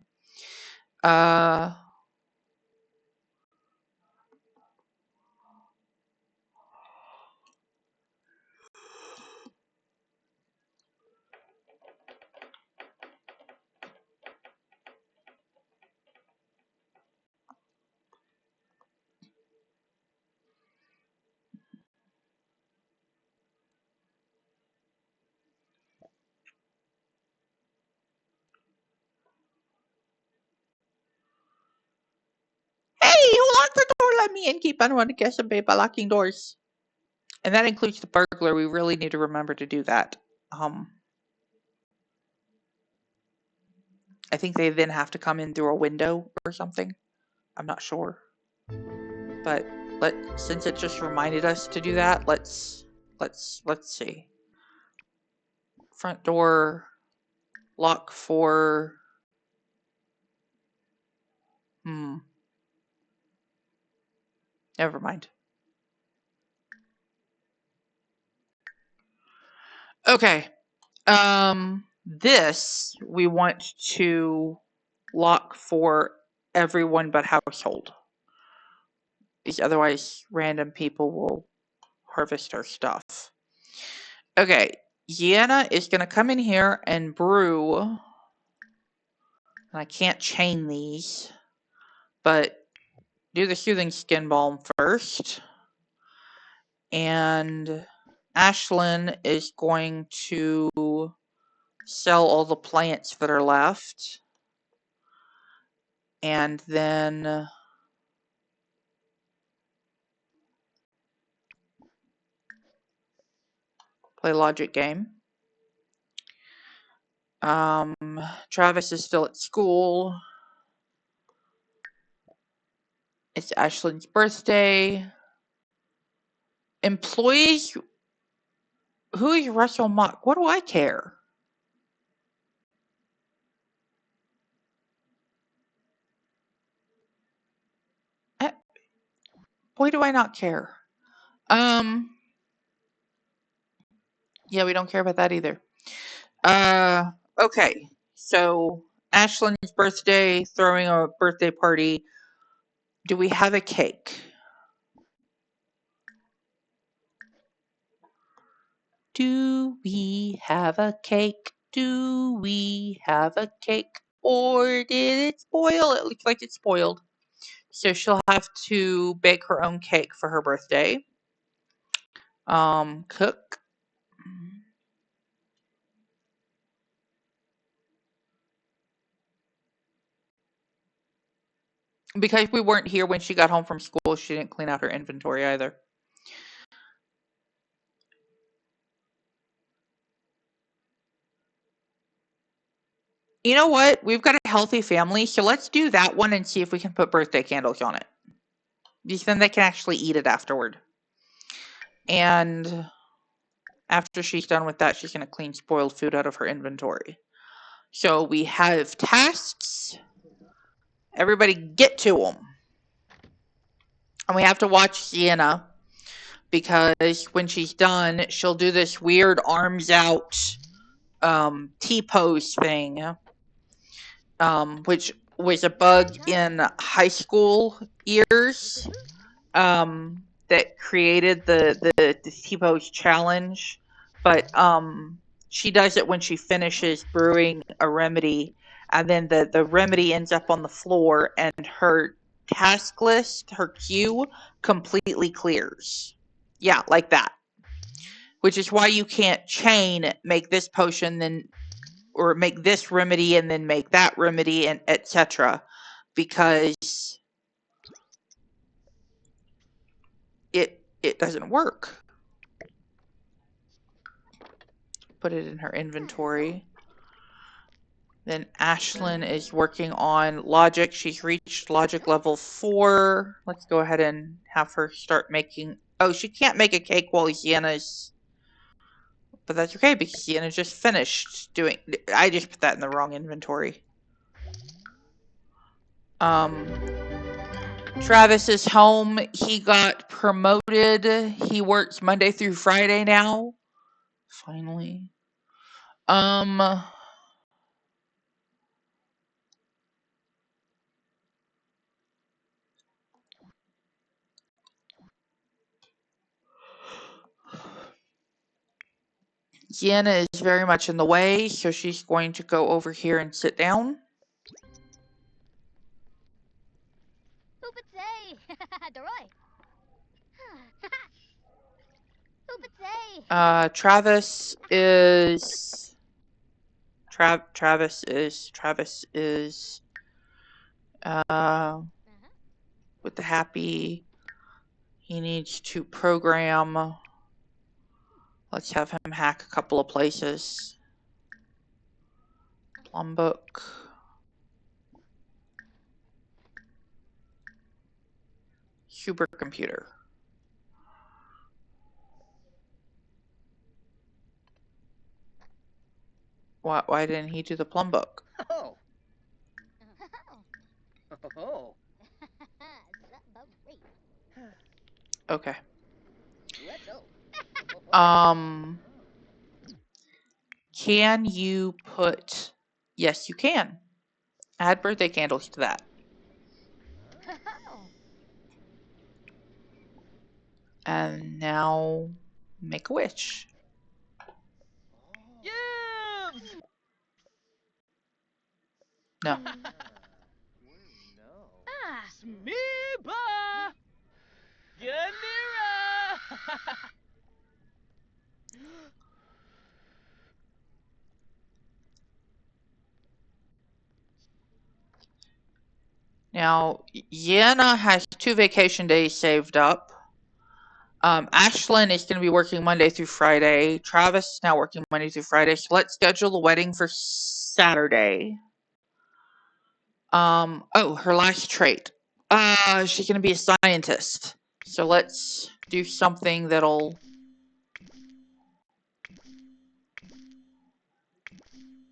Hey, who locked the door? Let me in. Keep anyone to guess and pay by locking doors. And that includes the burglar. We really need to remember to do that. I think they then have to come in through a window or something. I'm not sure. But since it just reminded us to do that, let's see. Front door lock for never mind. Okay. This we want to lock for everyone but household. Because otherwise random people will harvest our stuff. Okay. Deanna is going to come in here and brew. And I can't chain these, but do the soothing skin balm first. And Ashlyn is going to sell all the plants that are left. And then play logic game. Travis is still at school. It's Ashlyn's birthday. Employees. Who is Russell Mock? What do I care? Boy, do I not care. Yeah, we don't care about that either. Okay. So Ashlyn's birthday, throwing a birthday party. Do we have a cake? Do we have a cake? Do we have a cake? Or did it spoil? It looks like it's spoiled. So she'll have to bake her own cake for her birthday. Cook. Because we weren't here when she got home from school, she didn't clean out her inventory either. You know what? We've got a healthy family, so let's do that one and see if we can put birthday candles on it. Because then they can actually eat it afterward. And after she's done with that, she's going to clean spoiled food out of her inventory. So we have tasks. Everybody get to them. And we have to watch Sienna because when she's done, she'll do this weird arms out T-pose thing, which was a bug in high school years, that created the T-pose challenge. But she does it when she finishes brewing a remedy, and then the remedy ends up on the floor, and her task list, her queue, completely clears. Yeah, like that. Which is why you can't chain, make this potion, then, or make this remedy and then make that remedy, and etc. Because it doesn't work. Put it in her inventory. Then Ashlyn is working on logic. She's reached logic level 4. Let's go ahead and have her start making... Oh, she can't make a cake while Sienna's... But that's okay because Sienna just finished doing... I just put that in the wrong inventory. Travis is home. He got promoted. He works Monday through Friday now. Finally. Sienna is very much in the way, so she's going to go over here and sit down. Travis is with the happy. He needs to program. Let's have him hack a couple of places. Plum book. Supercomputer. Why didn't he do the plum book? Oh. Oh. Okay. Can you put... Yes, you can. Add birthday candles to that. And now make a wish. Yes! No. Smeeba! Yanira! Now, Yenna has 2 vacation days saved up. Ashlyn is going to be working Monday through Friday. Travis is now working Monday through Friday. So let's schedule the wedding for Saturday. Oh, her last trait. She's going to be a scientist. So let's do something that'll...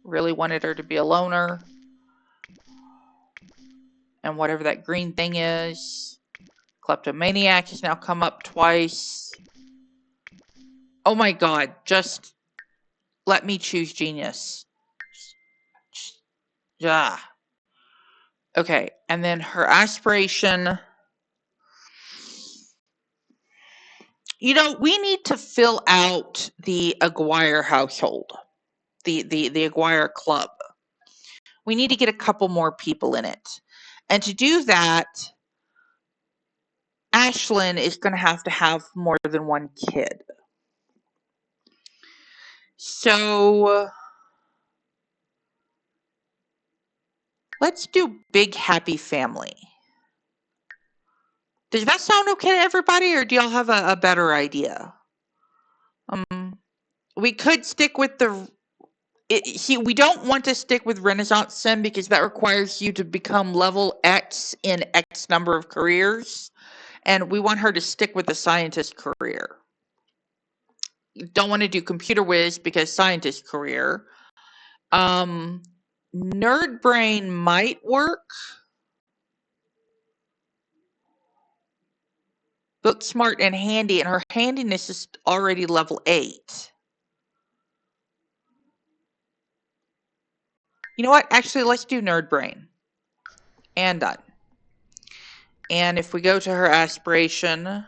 Really wanted her to be a loner. And whatever that green thing is. Kleptomaniac has now come up twice. Oh my god, just let me choose genius. Yeah. Okay, and then her aspiration... You know, we need to fill out the Aguirre household. The Aguirre club. We need to get a couple more people in it. And to do that, Ashlyn is going to have more than one kid. So let's do big happy family. Does that sound okay to everybody, or do y'all have a better idea? We could stick with the... we don't want to stick with Renaissance Sim because that requires you to become level X in X number of careers. And we want her to stick with the scientist career. You don't want to do computer whiz because scientist career. Nerd brain might work. book smart and handy, and her handiness is already level 8. You know what? Actually, let's do nerd brain. And done. And if we go to her aspiration,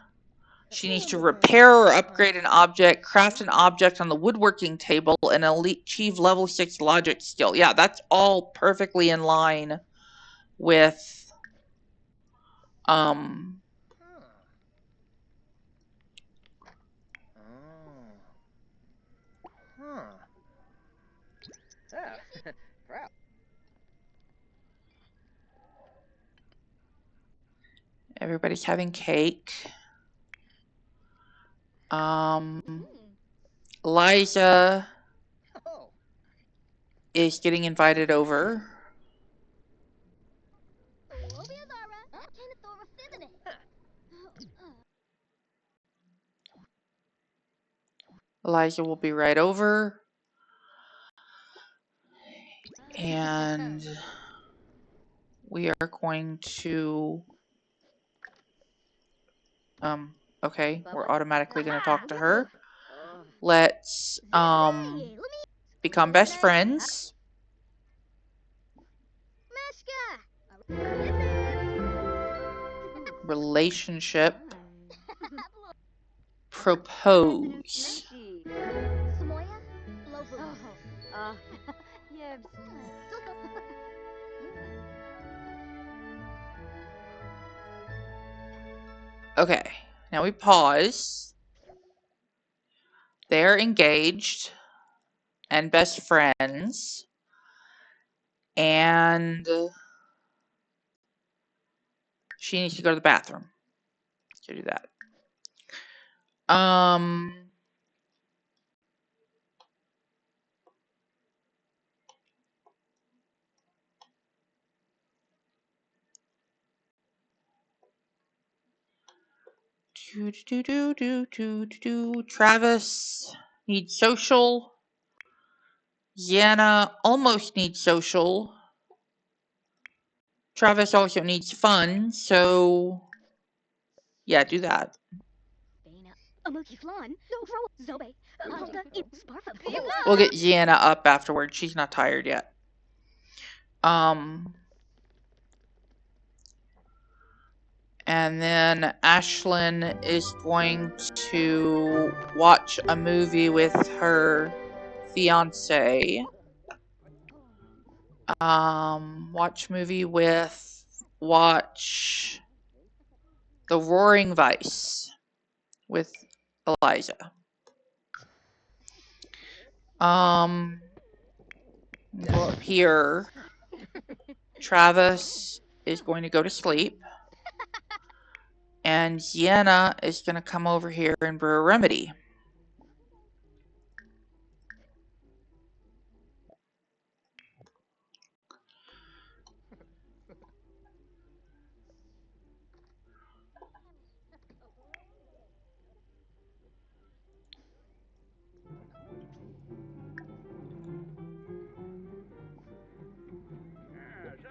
she needs to repair or upgrade an object, craft an object on the woodworking table, and achieve level 6 logic skill. Yeah, that's all perfectly in line with everybody's having cake. Liza is getting invited over. Elijah will be right over. And we are going to... okay, we're automatically going to talk to her. Let's become best friends. Relationship. Propose. Okay, now we pause. They're engaged and best friends. And she needs to go to the bathroom to do that. Travis needs social. Yana almost needs social. Travis also needs fun, so yeah, do that. We'll get Yana up afterwards. She's not tired yet. And then Ashlyn is going to watch a movie with her fiance. Watch The Roaring Vice with Eliza. Go up here. Travis is going to go to sleep. And Sienna is going to come over here and brew a remedy.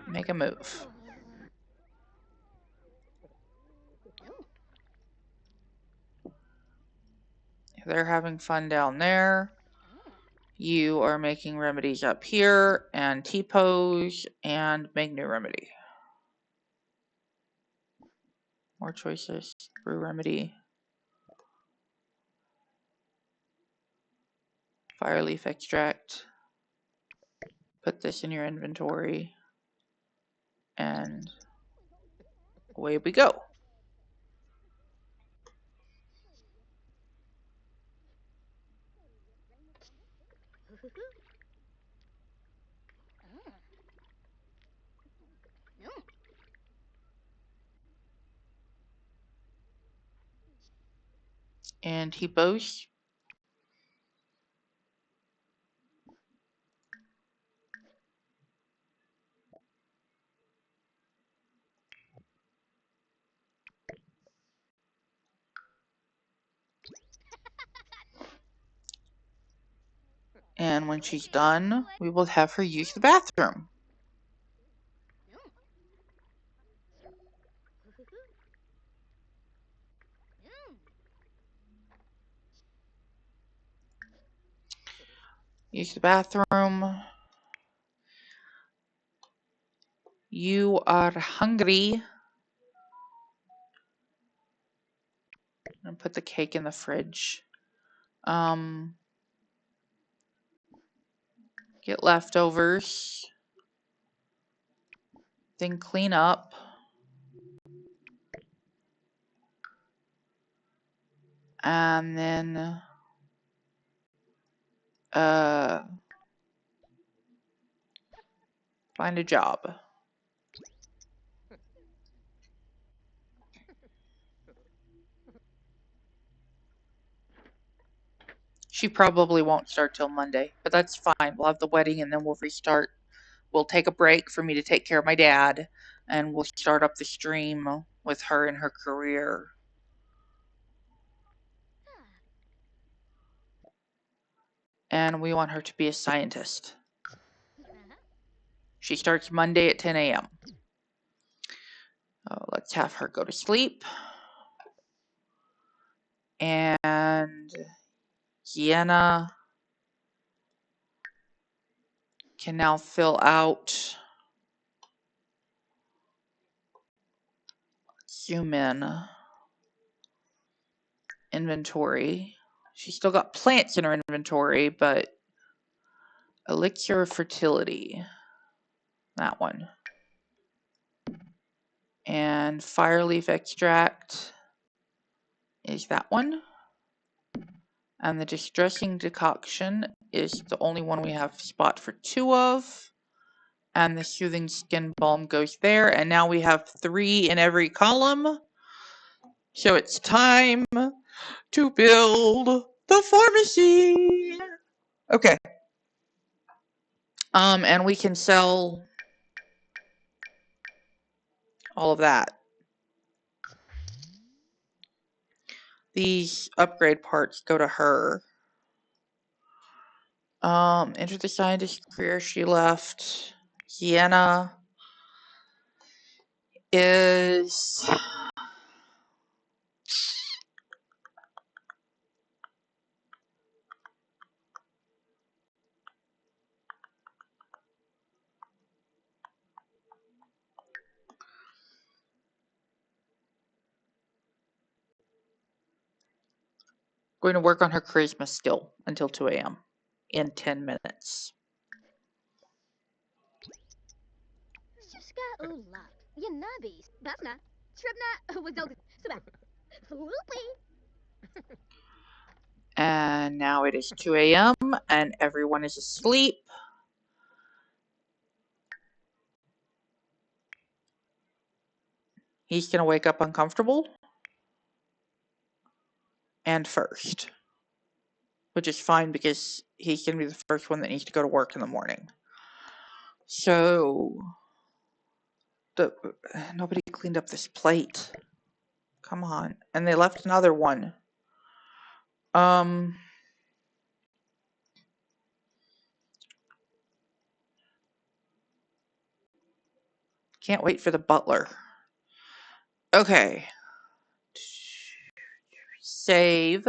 Make a move. They're having fun down there. You are making remedies up here, and T-pose, and make new remedy. More choices. Brew remedy. Fire leaf extract. Put this in your inventory. And away we go. And T-pose. And when she's done, we will have her use the bathroom. Use the bathroom. You are hungry. And put the cake in the fridge. Get leftovers. Then clean up. And then find a job. She probably won't start till Monday, but that's fine. We'll have the wedding and then we'll restart. We'll take a break for me to take care of my dad, and we'll start up the stream with her and her career. And we want her to be a scientist. She starts Monday at 10 a.m. Let's have her go to sleep. And Sienna can now fill out, zoom in, inventory. She's still got plants in her inventory, but elixir of fertility, that one. And fire leaf extract is that one. And the distressing decoction is the only one we have spot for 2 of. And the soothing skin balm goes there. And now we have 3 in every column. So it's time to build the pharmacy. Okay. And we can sell all of that. These upgrade parts go to her. Enter the scientist career. She left. Sienna is going to work on her charisma skill until 2 a.m. in 10 minutes. And now it is 2 a.m. and everyone is asleep. He's going to wake up uncomfortable and first, which is fine because he's going to be the first one that needs to go to work in the morning. So, nobody cleaned up this plate. Come on. And they left another one. Can't wait for the butler. Okay. Save.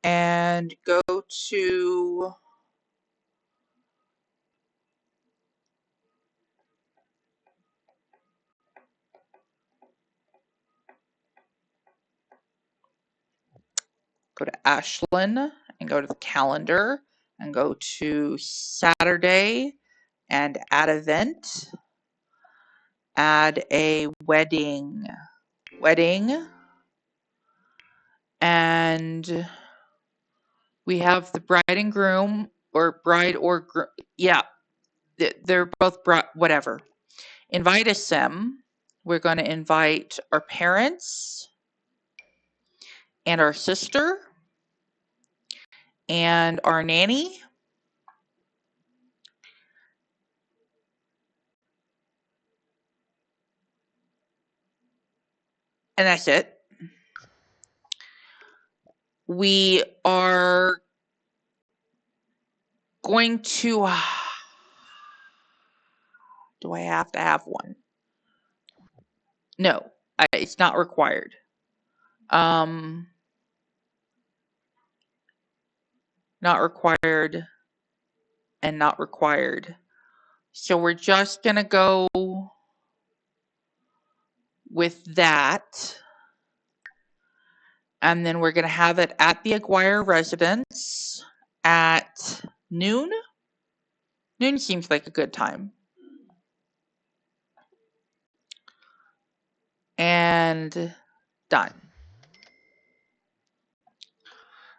And go to Ashlyn and go to the calendar and go to Saturday and add event. Add a wedding. And we have the bride and groom, or bride or groom. Yeah, they're both bride, whatever. Invite a sim. We're going to invite our parents and our sister and our nanny. And that's it. We are going to... do I have to have one? No, it's not required. not required, and not required. So we're just going to go with that. And then we're going to have it at the Aguirre residence at noon. Noon seems like a good time. And done.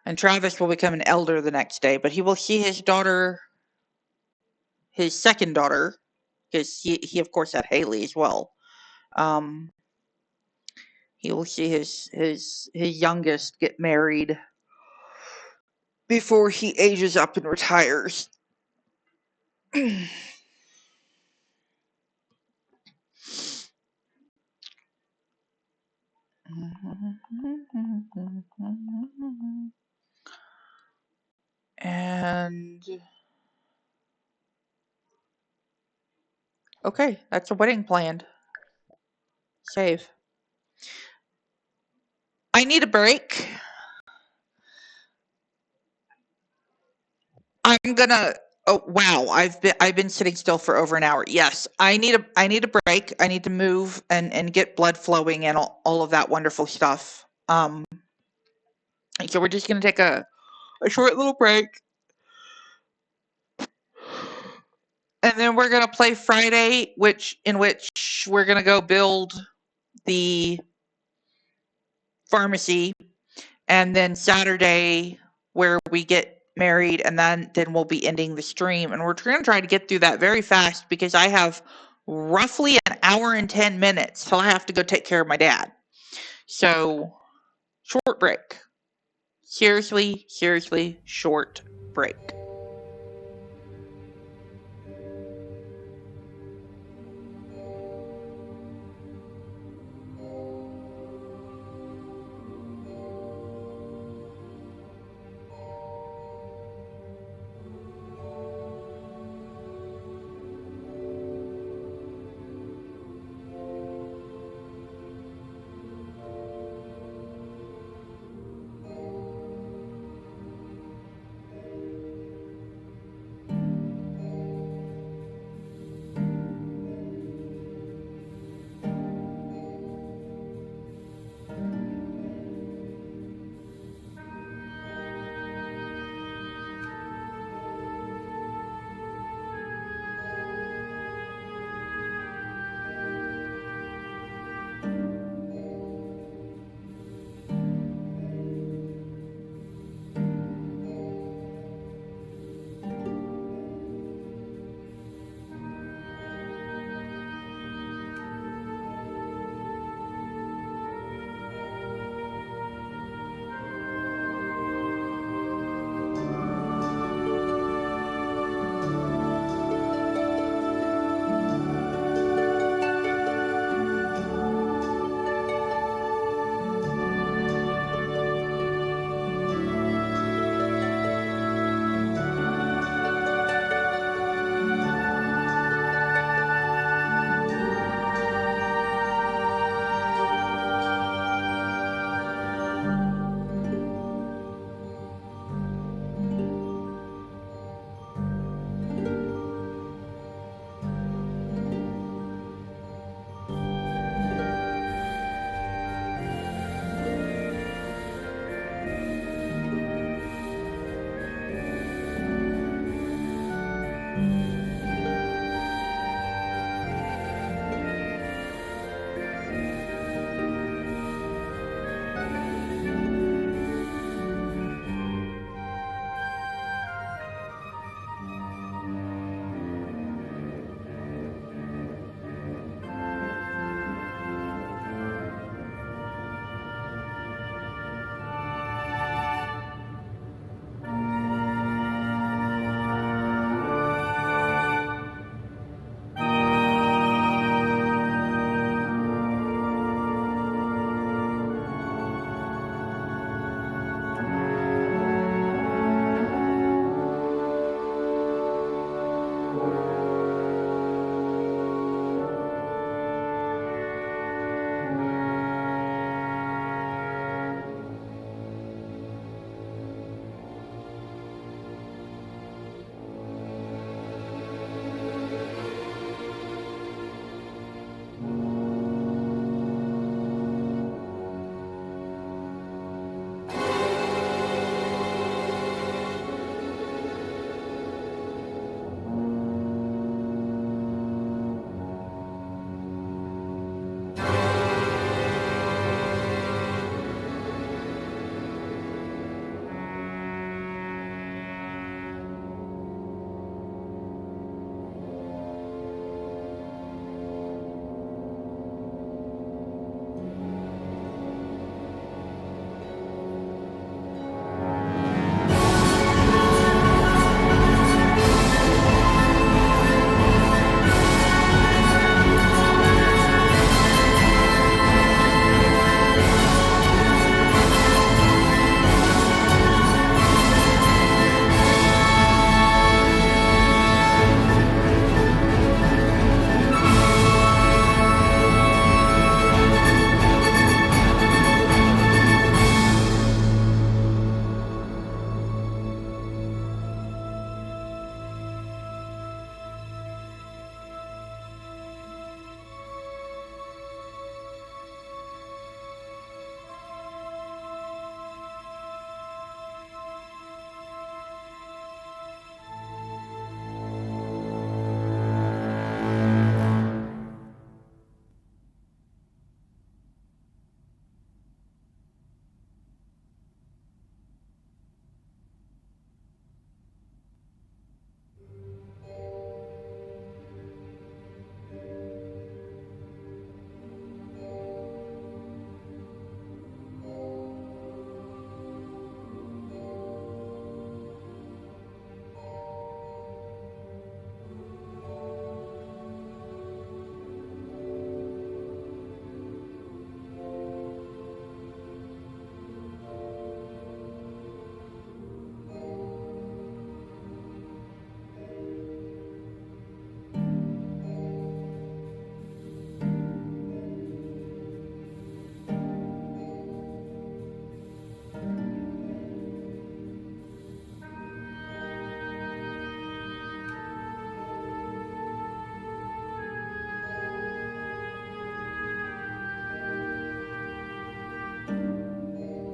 And Travis will become an elder the next day, but he will see his daughter, his second daughter, because he of course had Haley as well. He will see his youngest get married before he ages up and retires. And okay, that's a wedding planned. Save. I need a break. I'm gonna. Oh wow, I've been sitting still for over an hour. Yes, I need a break. I need to move and get blood flowing and all of that wonderful stuff. So we're just gonna take a short little break, and then we're gonna play Friday, in which we're gonna go build the pharmacy, and then Saturday where we get married, and then we'll be ending the stream. And we're going to try to get through that very fast because I have roughly an hour and 10 minutes till I have to go take care of my dad. So, short break. Seriously, short break.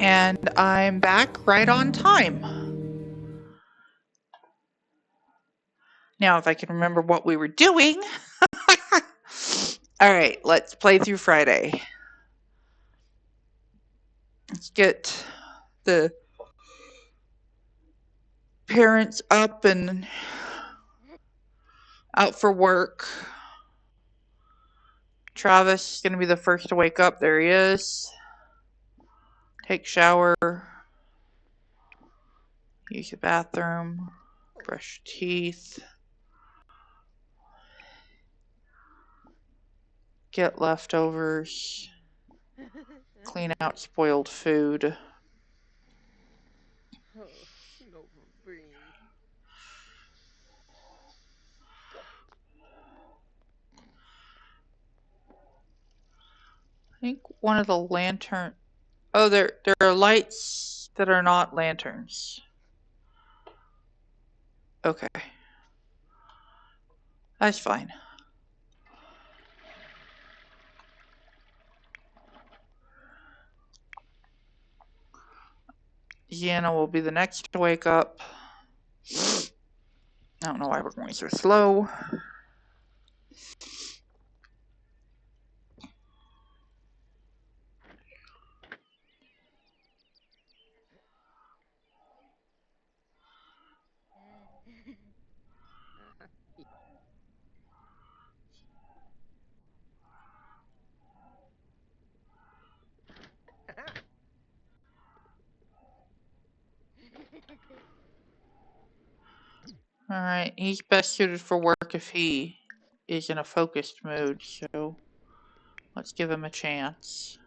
And I'm back right on time. Now, if I can remember what we were doing. All right, let's play through Friday. Let's get the parents up and out for work. Travis is going to be the first to wake up. There he is. Take shower. Use the bathroom. Brush teeth. Get leftovers. Clean out spoiled food. I think one of the lantern. Oh, there are lights that are not lanterns. Okay. That's fine. Deanna will be the next to wake up. I don't know why we're going so slow. Alright, he's best suited for work if he is in a focused mood, so let's give him a chance.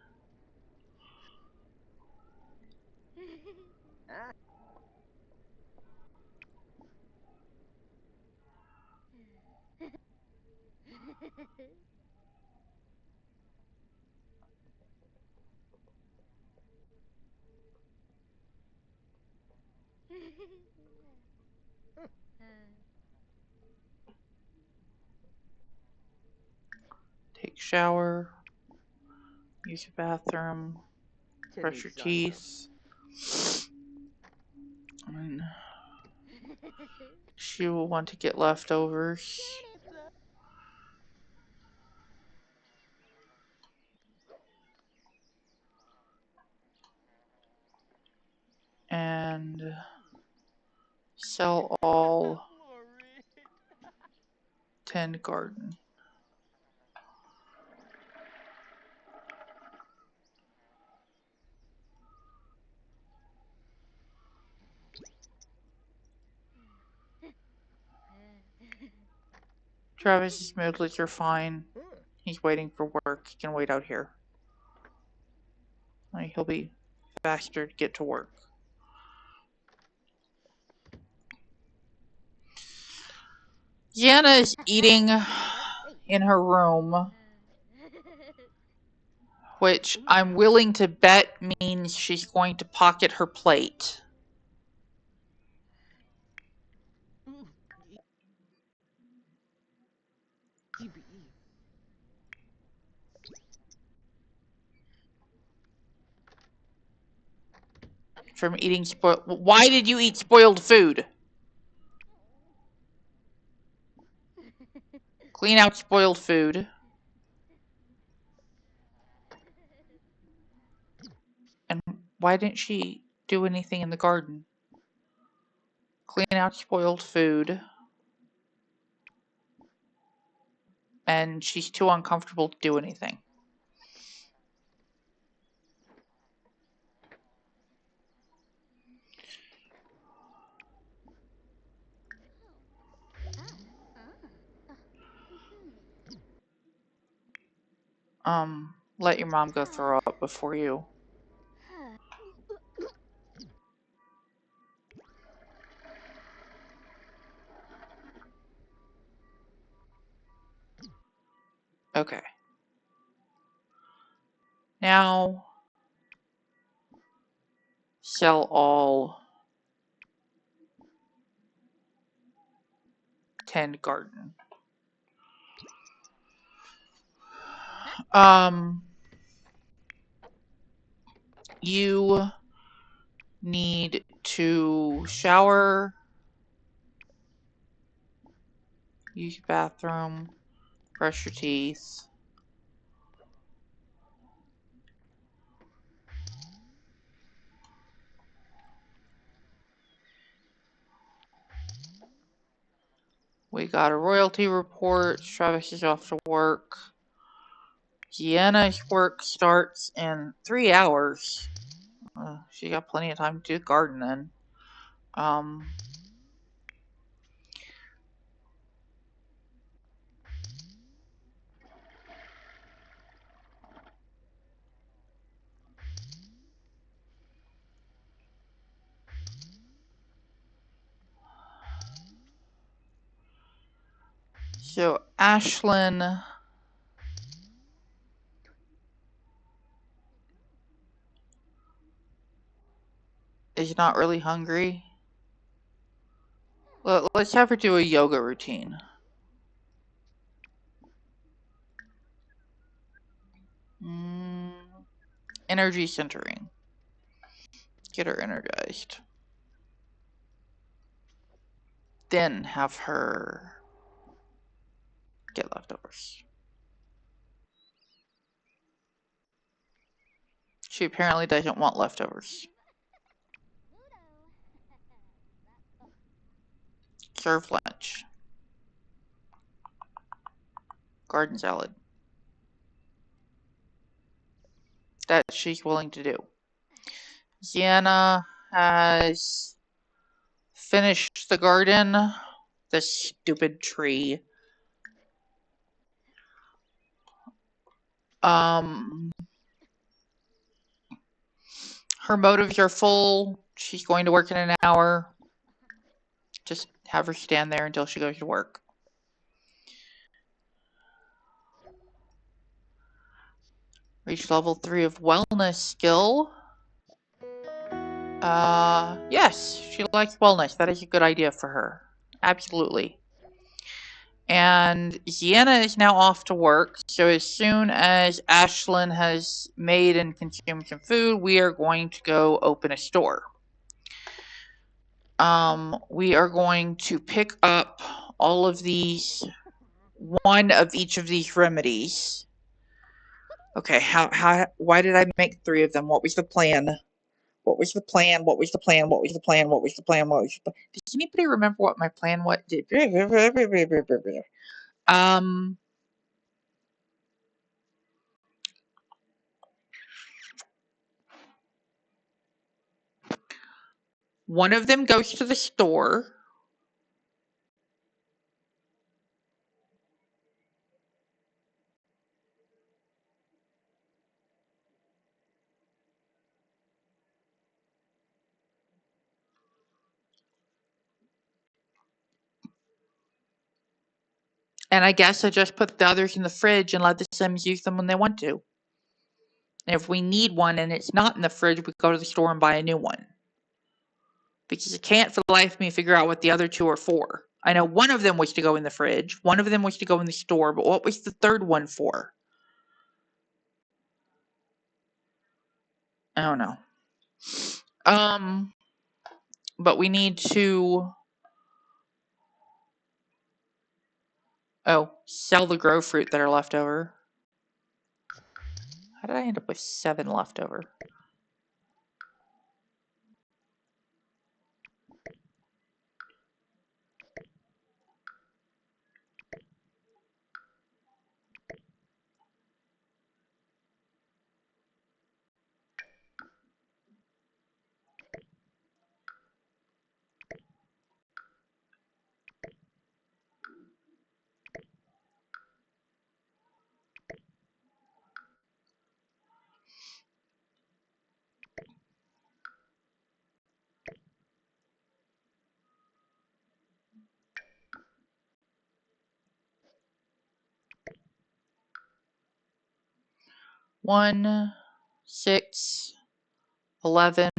Take shower, use the bathroom, brush your teeth. And she will want to get leftovers. And sell all, tend garden. Travis's moodlets are fine. He's waiting for work. He can wait out here. He'll be faster to get to work. Jana is eating in her room, which I'm willing to bet means she's going to pocket her plate. From eating spoiled. Why did you eat spoiled food? Clean out spoiled food. And why didn't she do anything in the garden? Clean out spoiled food. And she's too uncomfortable to do anything. Let your mom go throw up before you. Okay. Now, sell all, tend garden. You need to shower, use your bathroom, brush your teeth. We got a royalty report. Travis is off to work. Deanna's work starts in 3 hours. She got plenty of time to do the garden then. So Ashlyn is not really hungry. Let's have her do a yoga routine. Energy centering. Get her energized. Then have her get leftovers. She apparently doesn't want leftovers. Serve lunch. Garden salad. That she's willing to do. Sienna has finished the garden. This stupid tree. Her motives are full. She's going to work in an hour. Just have her stand there until she goes to work. Reach level 3 of wellness skill. Yes, she likes wellness. That is a good idea for her. Absolutely. And Sienna is now off to work. So as soon as Ashlyn has made and consumed some food, we are going to go open a store. We are going to pick up all of these, one of each of these remedies. Okay, why did I make 3 of them? What was the plan? What was the plan? What was the plan? What was the plan? What was the plan? What was the plan? Does anybody remember what my plan was? One of them goes to the store. And I guess I just put the others in the fridge and let the Sims use them when they want to. And if we need one and it's not in the fridge, we go to the store and buy a new one. Because I can't for the life of me figure out what the other 2 are for. I know one of them was to go in the fridge, one of them was to go in the store, but what was the third one for? I don't know. But we need to sell the grow fruit that are left over. How did I end up with 7 left over? One, 6, 11,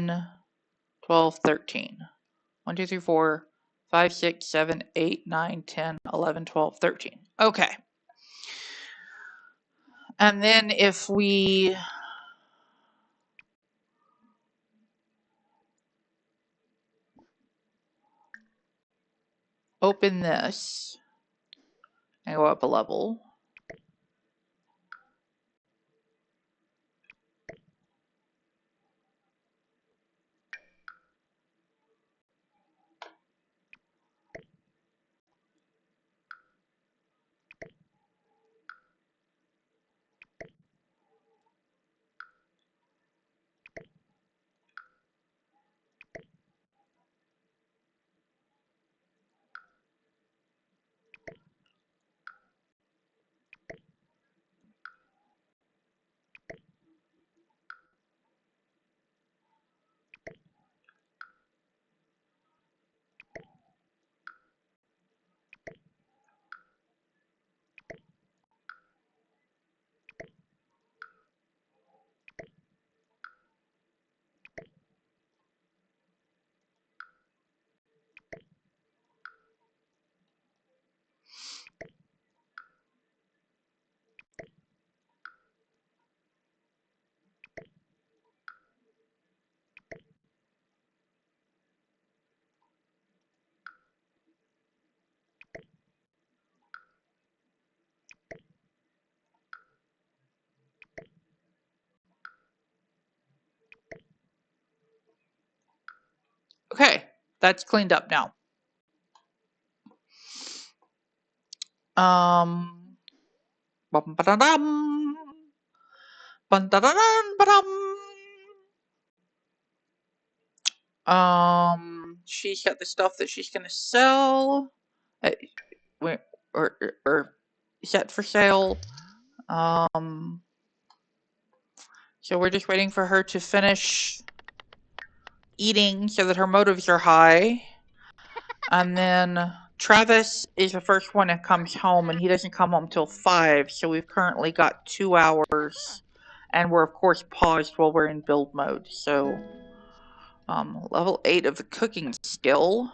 12, 13. 1, 2, 3, 4, 5, 6, 7, 8, 9, 10, 11, 12, 13. Okay. And then if we open this and go up a level. Okay, that's cleaned up now. Bum, ba-da-dum. Bum, da-da-dum, ba-dum. She's got the stuff that she's gonna sell, or set for sale. So we're just waiting for her to finish eating so that her motives are high. And then Travis is the first one that comes home, and he doesn't come home till 5, so we've currently got 2 hours, and we're of course paused while we're in build mode. So level 8 of the cooking skill.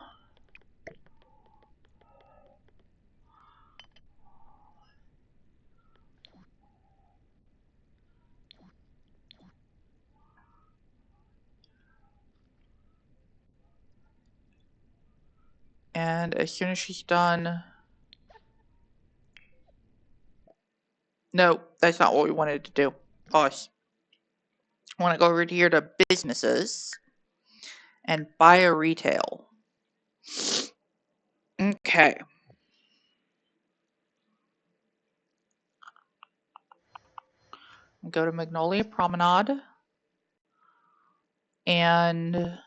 And as soon as she's done... No, that's not what we wanted to do. Pause. I want to go over here to businesses and buy a retail. Okay. Go to Magnolia Promenade. And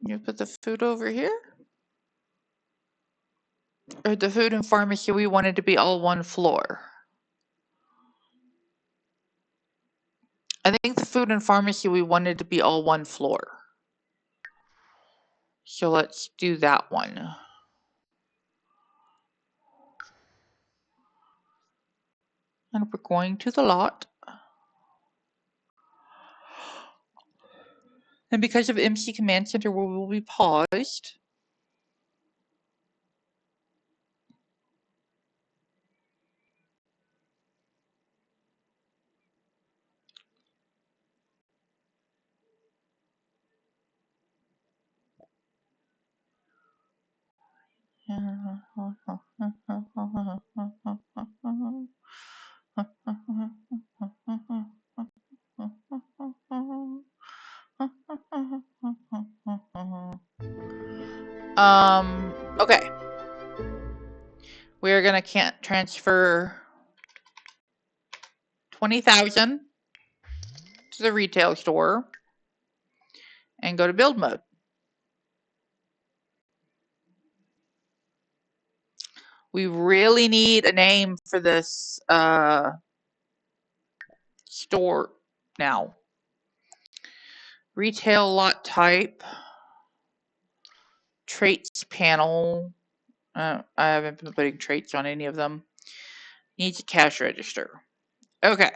you put the food over here? Or the food and pharmacy, we wanted to be all one floor. I think the food and pharmacy, we wanted to be all one floor. So let's do that one. And we're going to the lot. And because of MC Command Center, we will be paused. Okay. We're gonna can't transfer 20,000 to the retail store and go to build mode. We really need a name for this store now. Retail lot type. Traits panel. I haven't been putting traits on any of them. Needs a cash register. Okay.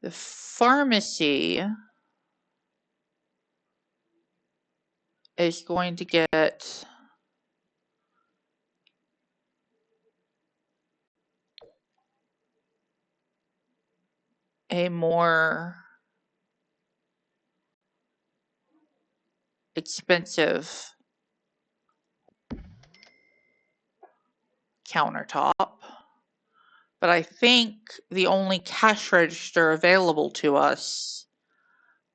The pharmacy is going to get a more expensive countertop. But I think the only cash register available to us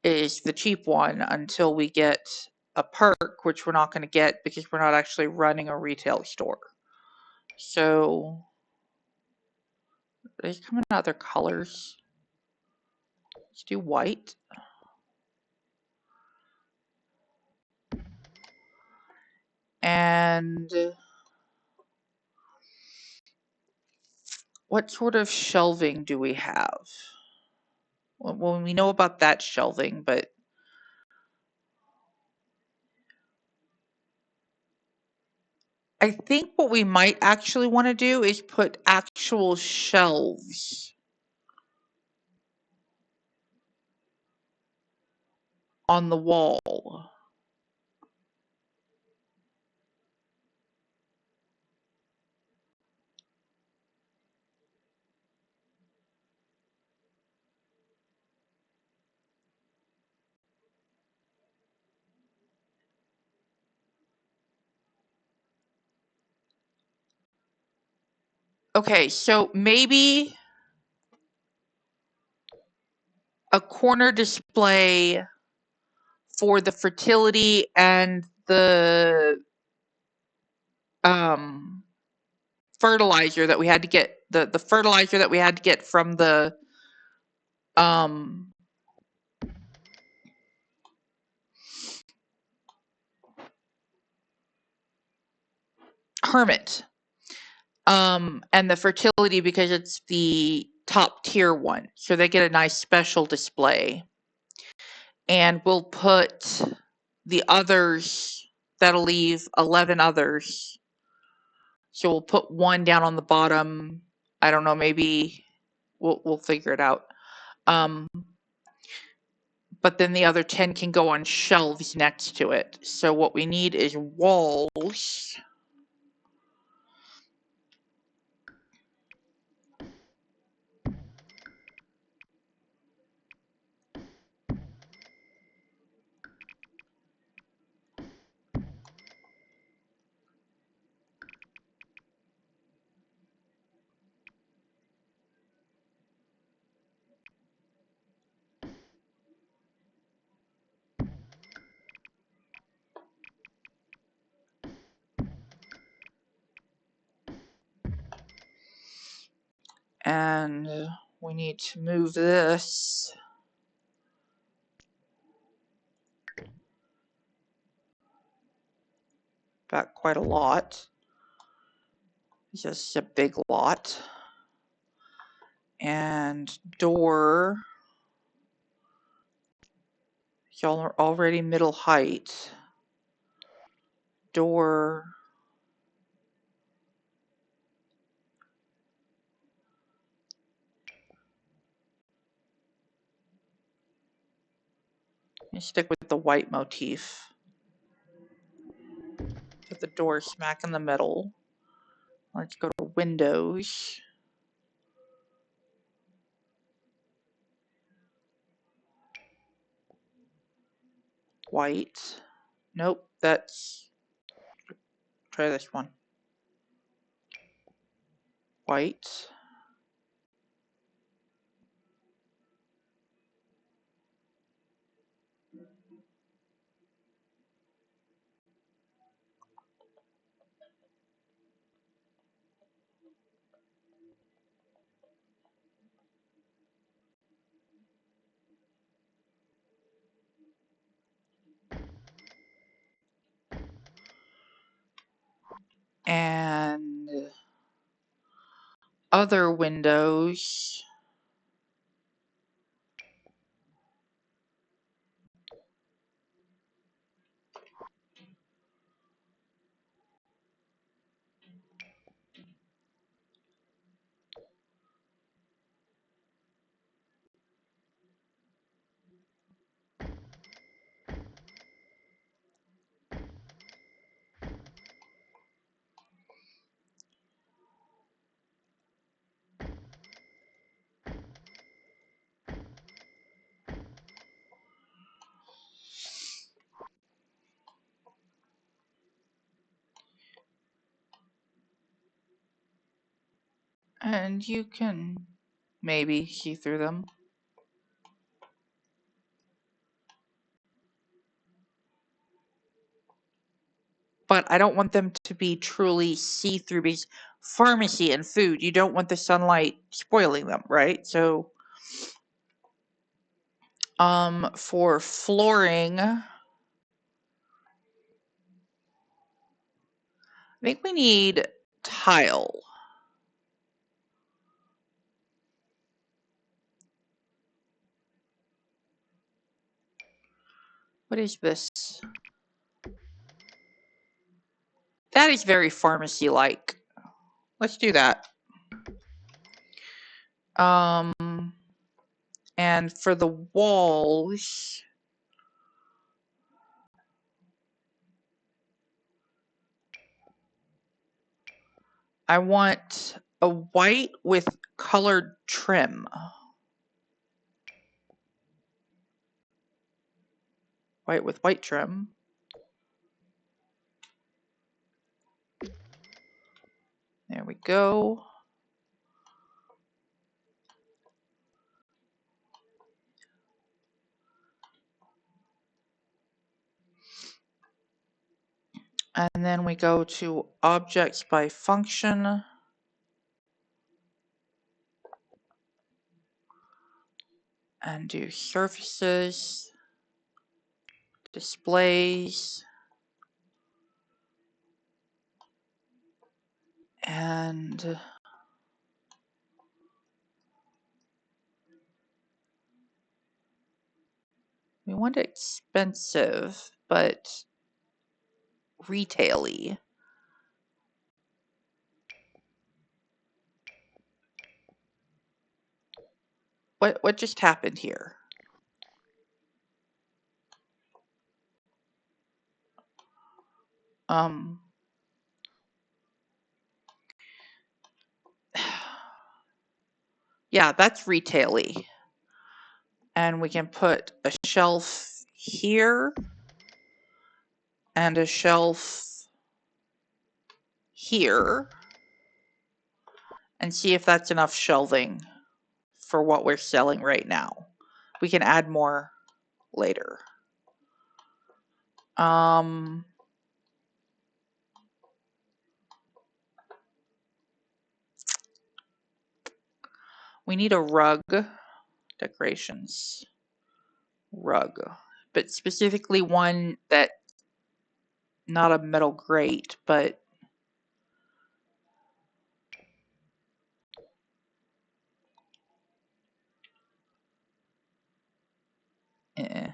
is the cheap one until we get a perk, which we're not going to get because we're not actually running a retail store. So they come in other colors. Let's do white. And what sort of shelving do we have? Well, we know about that shelving, but I think what we might actually want to do is put actual shelves on the wall. Okay, so maybe a corner display for the fertility and the fertilizer that we had to get, the fertilizer that we had to get from the hermit, and the fertility because it's the top tier one, so they get a nice special display. And we'll put the others, that'll leave 11 others. So we'll put one down on the bottom. I don't know, maybe we'll figure it out. But then the other 10 can go on shelves next to it. So what we need is walls. And we need to move this back quite a lot. It's just a big lot. And door, y'all are already middle height. Door, you stick with the white motif. Put the door smack in the middle. Let's go to windows. White. Nope, that's, try this one. White. And other windows. And you can maybe see through them. But I don't want them to be truly see-through because pharmacy and food, you don't want the sunlight spoiling them, right? So for flooring, I think we need tile. What is this? That is very pharmacy-like. Let's do that. And for the walls, I want a white with colored trim. White with white trim. There we go. And then we go to objects by function. And do surfaces, displays, and we want expensive, but retail-y. What just happened here? Yeah, that's retail-y. And we can put a shelf here and a shelf here and see if that's enough shelving for what we're selling right now. We can add more later. We need a rug. Decorations. Rug. But specifically one that, not a metal grate, but eh.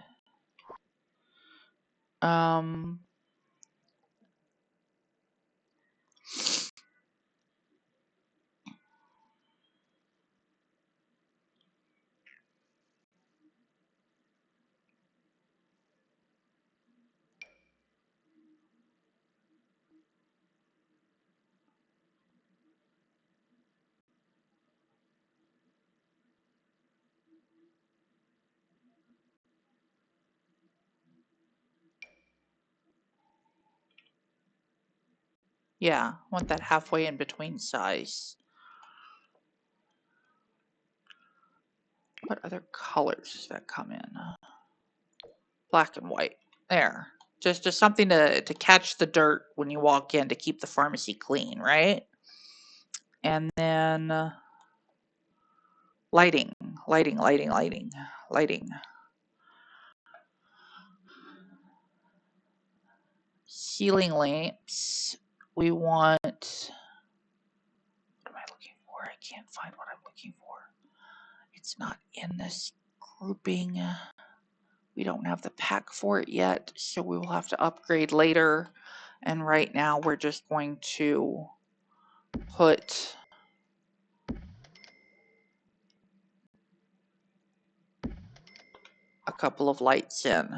Yeah, want that halfway in between size. What other colors does that come in? Black and white. There. Just something to catch the dirt when you walk in to keep the pharmacy clean, right? And then lighting. Ceiling lamps. We want, what am I looking for? I can't find what I'm looking for. It's not in this grouping. We don't have the pack for it yet, so we will have to upgrade later. And right now we're just going to put a couple of lights in.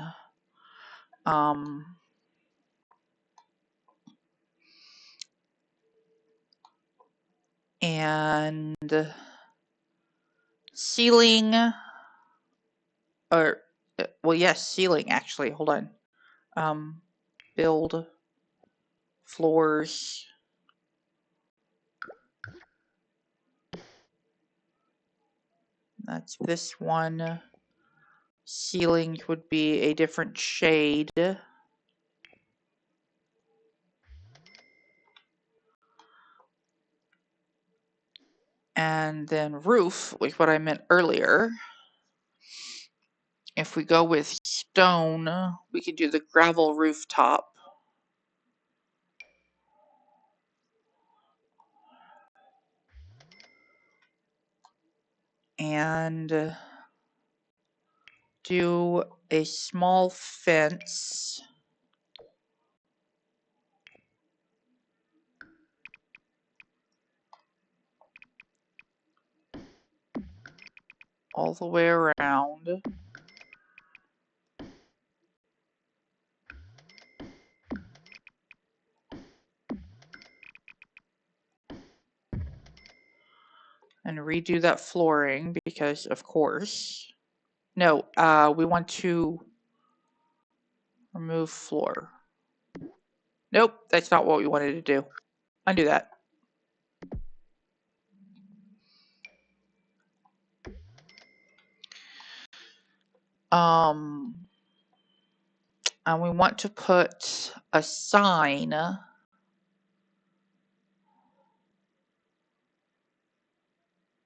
And ceiling, or, well, yes, ceiling actually, hold on. Build floors. That's this one. Ceiling would be a different shade. And then roof, like what I meant earlier. If we go with stone, we could do the gravel rooftop. And do a small fence. All the way around. And redo that flooring because, of course. No, we want to remove floor. Nope, that's not what we wanted to do. Undo that. And we want to put a sign. No,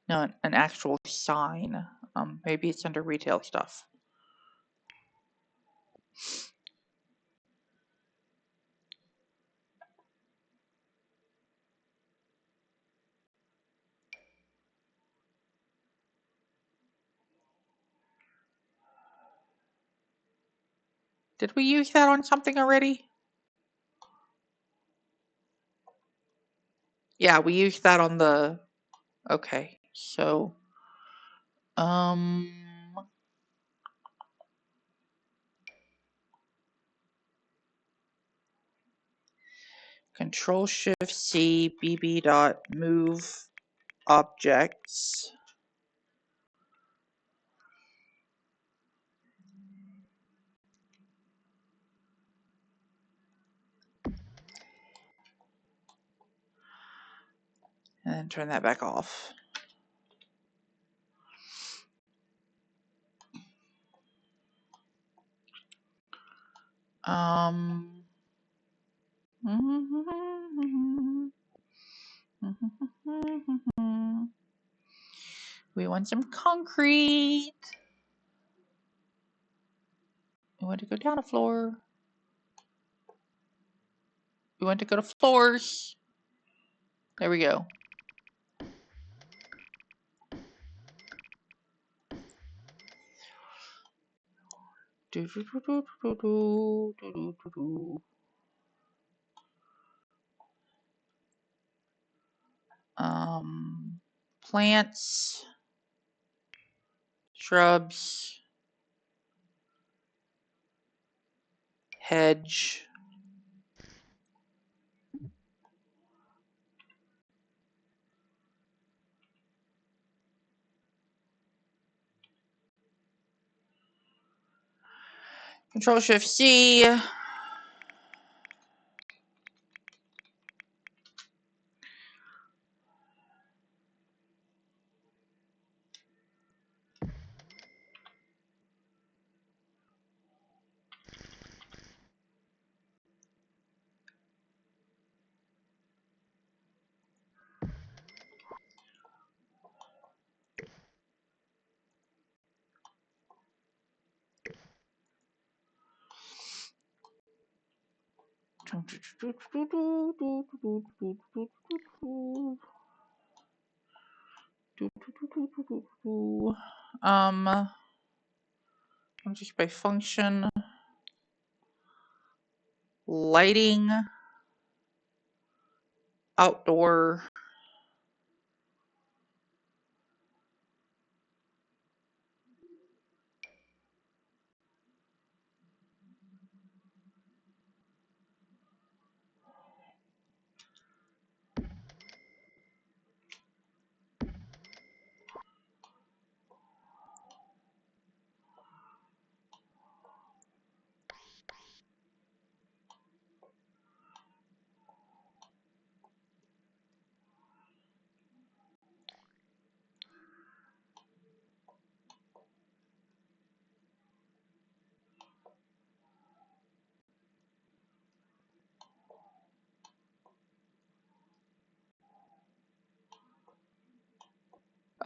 an actual sign. Maybe it's under retail stuff. Did we use that on something already? Yeah, we used that on the... Okay, so... Control-Shift-C, bb.move objects. And then turn that back off. We want some concrete. We want to go down a floor. We want to go to floors. There we go. Plants, shrubs, hedge. Control-Shift-C. Just by function, lighting, outdoor.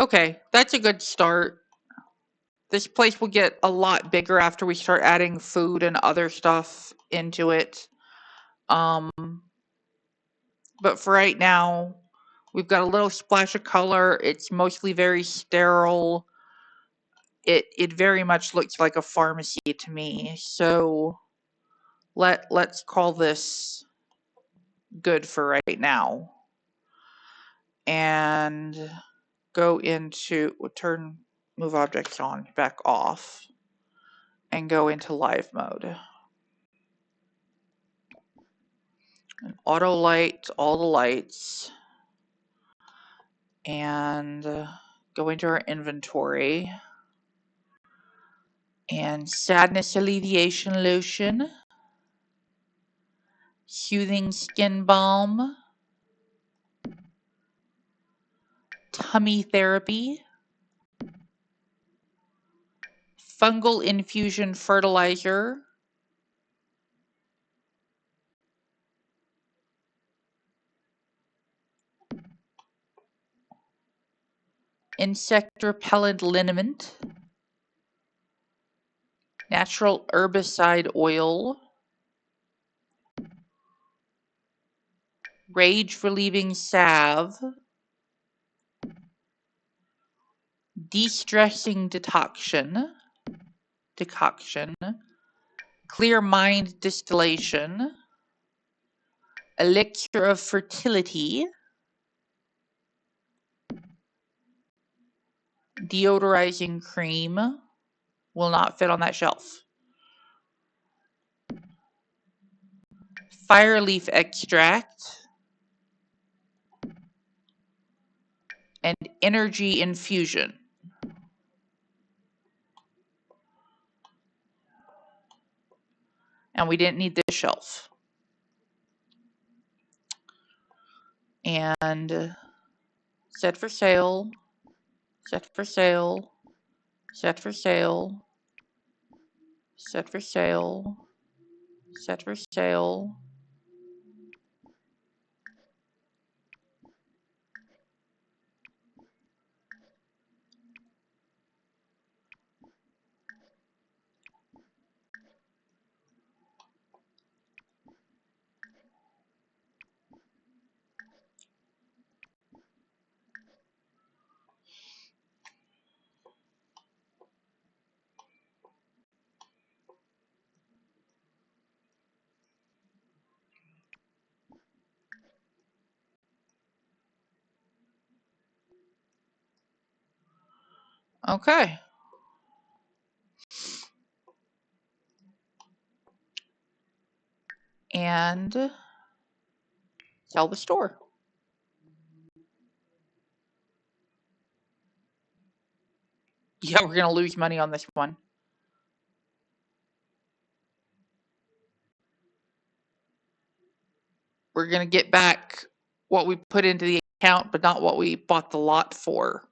Okay, that's a good start. This place will get a lot bigger after we start adding food and other stuff into it. Um, but for right now, we've got a little splash of color. It's mostly very sterile. It very much looks like a pharmacy to me. So let's call this good for right now. And go into move objects on, back off, and go into live mode. And auto light all the lights. And go into our inventory. And sadness alleviation lotion. Soothing skin balm. Tummy therapy. Fungal infusion fertilizer. Insect repellent liniment. Natural herbicide oil. Rage relieving salve. De-stressing decoction. Clear mind distillation. Elixir of fertility. Deodorizing cream. Will not fit on that shelf. Fire leaf extract. And energy infusion. And we didn't need this shelf. And set for sale. Set for sale. Set for sale. Set for sale. Set for sale. Okay. And sell the store. Yeah, we're going to lose money on this one. We're going to get back what we put into the account, but not what we bought the lot for.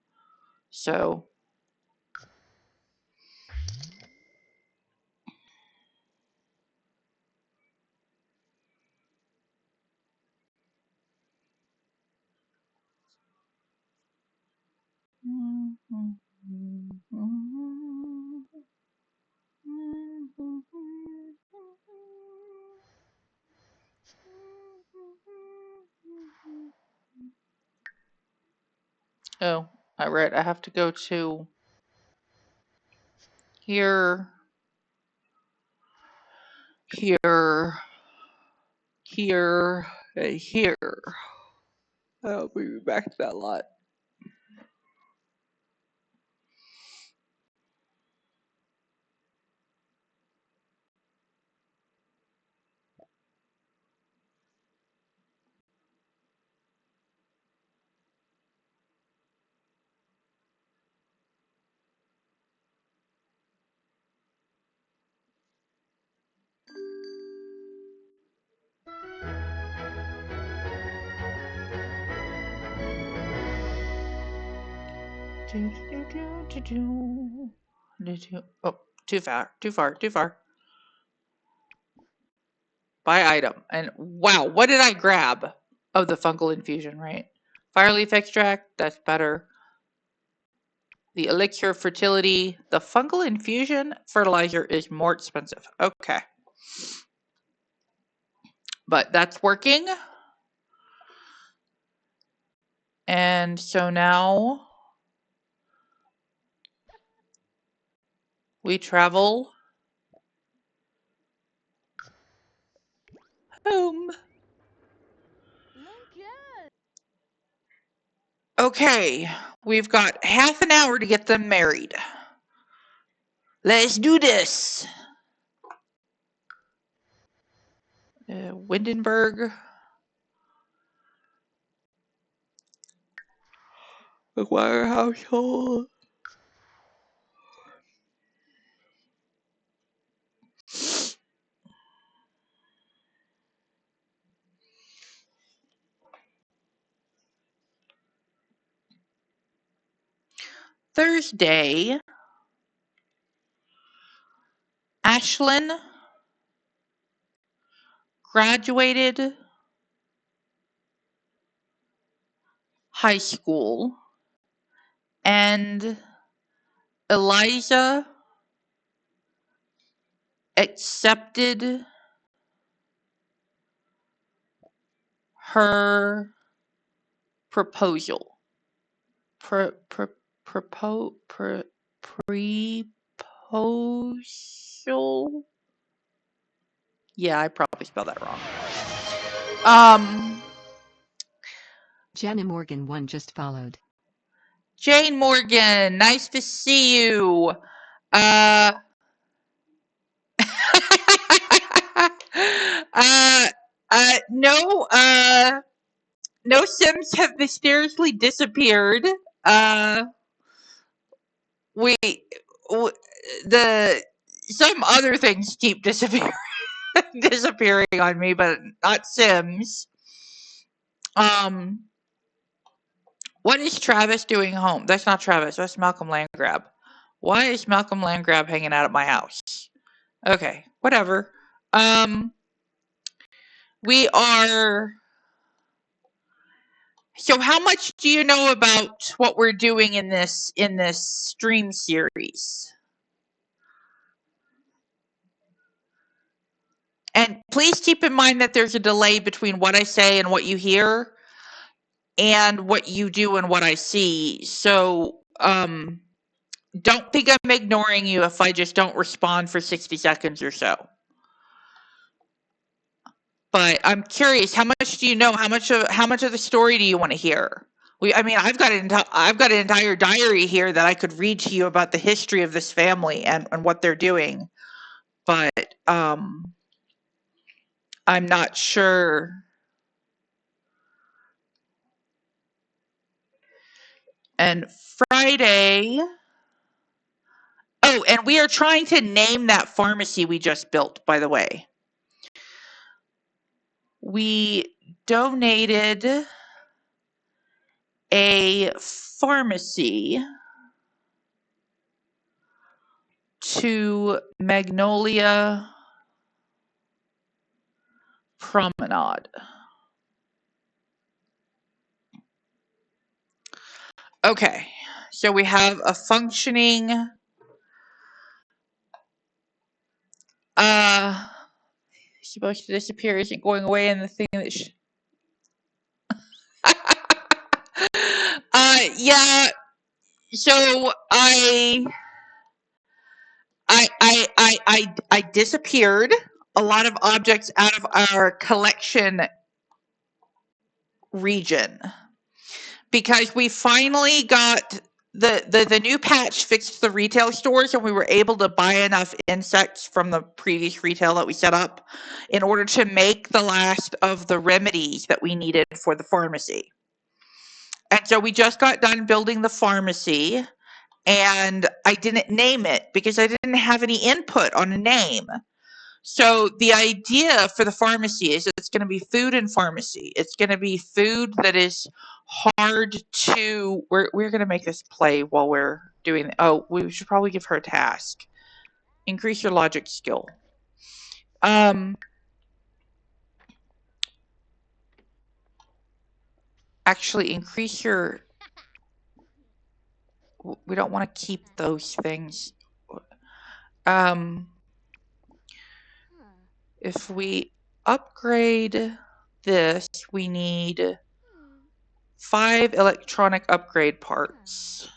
So oh, I read I have to go to here, here, here, here. I'll be back to that lot. Oh, too far. Buy item. And wow, what did I grab? Oh, the fungal infusion, right? Fire leaf extract, that's better. The elixir of fertility. The fungal infusion fertilizer is more expensive. Okay. But that's working. And so now we travel home. Okay, we've got half an hour to get them married. Let's do this. Windenburg. Acquire household. Thursday. Ashlyn graduated high school, and Eliza accepted her proposal. Proposal? Yeah, I probably spelled that wrong. Jenna Morgan 1 just followed. Jane Morgan, nice to see you. No, no Sims have mysteriously disappeared. We, some other things keep disappearing on me, but not Sims. What is Travis doing home? That's not Travis. That's Malcolm Landgrab. Why is Malcolm Landgrab hanging out at my house? Okay, whatever. We are. So, how much do you know about what we're doing in this stream series? And please keep in mind that there's a delay between what I say and what you hear, and what you do and what I see. So, don't think I'm ignoring you if I just don't respond for 60 seconds or so. But I'm curious, how much do you know? How much of the story do you want to hear? I've got an entire diary here that I could read to you about the history of this family and what they're doing. But I'm not sure. And Friday. Oh, and we are trying to name that pharmacy we just built, by the way. We donated a pharmacy to Magnolia Promenade. Okay, so we have a functioning supposed to disappear isn't going away, and the thing that yeah, so I disappeared a lot of objects out of our collection region because we finally got the new patch fixed the retail stores, and we were able to buy enough insects from the previous retail that we set up in order to make the last of the remedies that we needed for the pharmacy. And so we just got done building the pharmacy, and I didn't name it because I didn't have any input on a name. So the idea for the pharmacy is it's going to be food and pharmacy. It's going to be food that is hard to. We're going to make this play while we're doing. Oh, we should probably give her a task. Increase your logic skill. Actually, increase your we don't want to keep those things. If we upgrade this, we need 5 electronic upgrade parts.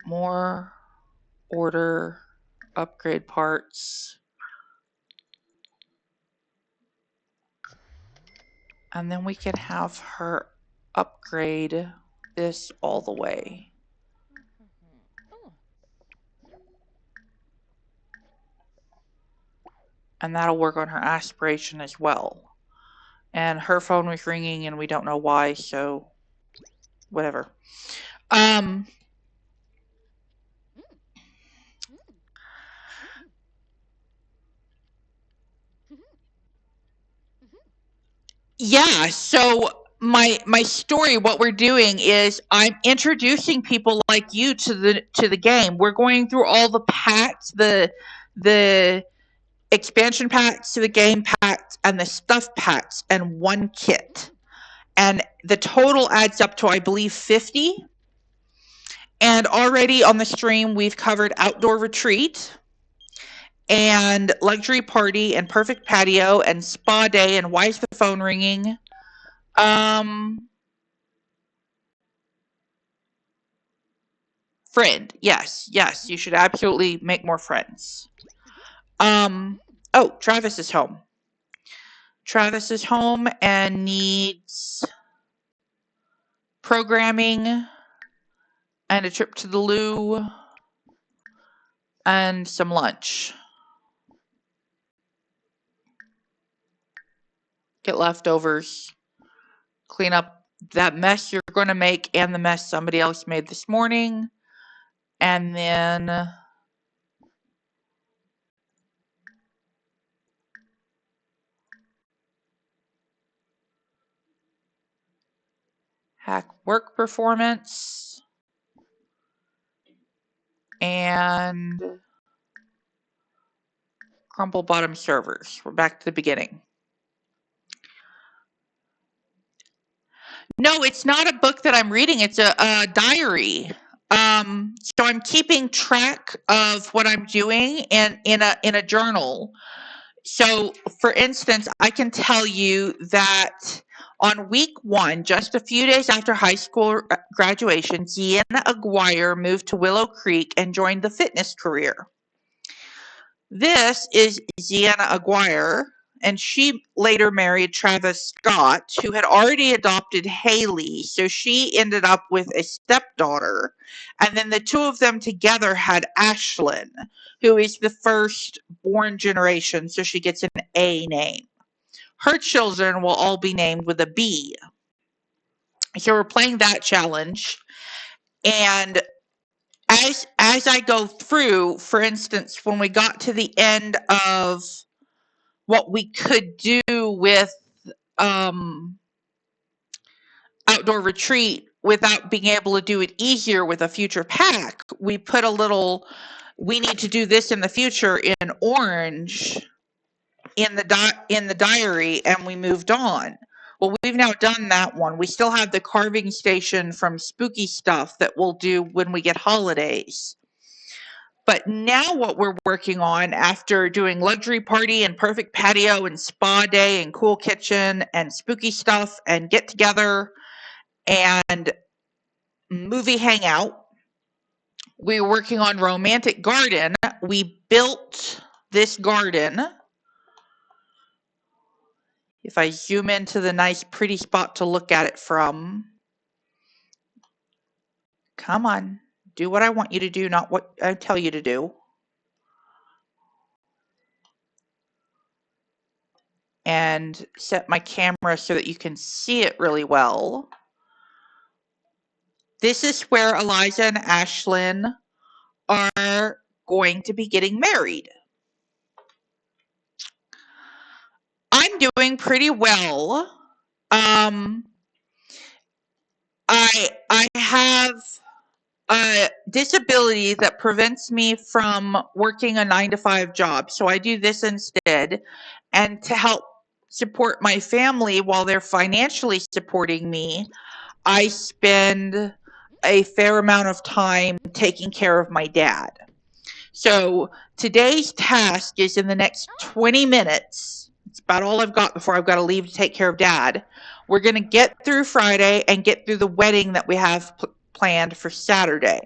More order upgrade parts. And then we can have her upgrade this all the way. And that'll work on her aspiration as well. And her phone was ringing and we don't know why, so whatever. Yeah, so my story, what we're doing is I'm introducing people like you to the game. We're going through all the packs, the expansion packs to the game packs and the stuff packs and one kit. And the total adds up to, I believe, 50. And already on the stream, we've covered Outdoor Retreat and Luxury Party and Perfect Patio and Spa Day and Why is the Phone Ringing? Friend. Yes, you should absolutely make more friends. Oh, Travis is home. Travis is home and needs programming and a trip to the loo and some lunch. Get leftovers. Clean up that mess you're going to make and the mess somebody else made this morning. And then hack work performance and crumple bottom servers. We're back to the beginning. No, it's not a book that I'm reading. It's a diary. So I'm keeping track of what I'm doing in a journal. So, for instance, I can tell you that on week 1, just a few days after high school graduation, Deanna Aguirre moved to Willow Creek and joined the fitness career. This is Deanna Aguirre, and she later married Travis Scott, who had already adopted Haley, so she ended up with a stepdaughter, and then the two of them together had Ashlyn, who is the first born generation, so she gets an A name. Her children will all be named with a B. So we're playing that challenge, and as I go through, for instance, when we got to the end of what we could do with Outdoor Retreat without being able to do it easier with a future pack, we put a little, we need to do this in the future in orange in the diary, and we moved on. Well, we've now done that one. We still have the carving station from Spooky Stuff that we'll do when we get holidays. But now what we're working on after doing Luxury Party and Perfect Patio and Spa Day and Cool Kitchen and Spooky Stuff and Get Together and Movie Hangout, we're working on Romantic Garden. We built this garden. If I zoom into the nice pretty spot to look at it from, come on, do what I want you to do, not what I tell you to do. And set my camera so that you can see it really well. This is where Eliza and Ashlyn are going to be getting married. I'm doing pretty well. I have a disability that prevents me from working a 9-to-5 job, so I do this instead. And to help support my family while they're financially supporting me, I spend a fair amount of time taking care of my dad. So today's task is in the next 20 minutes. It's about all I've got before I've got to leave to take care of dad. We're going to get through Friday and get through the wedding that we have planned for Saturday.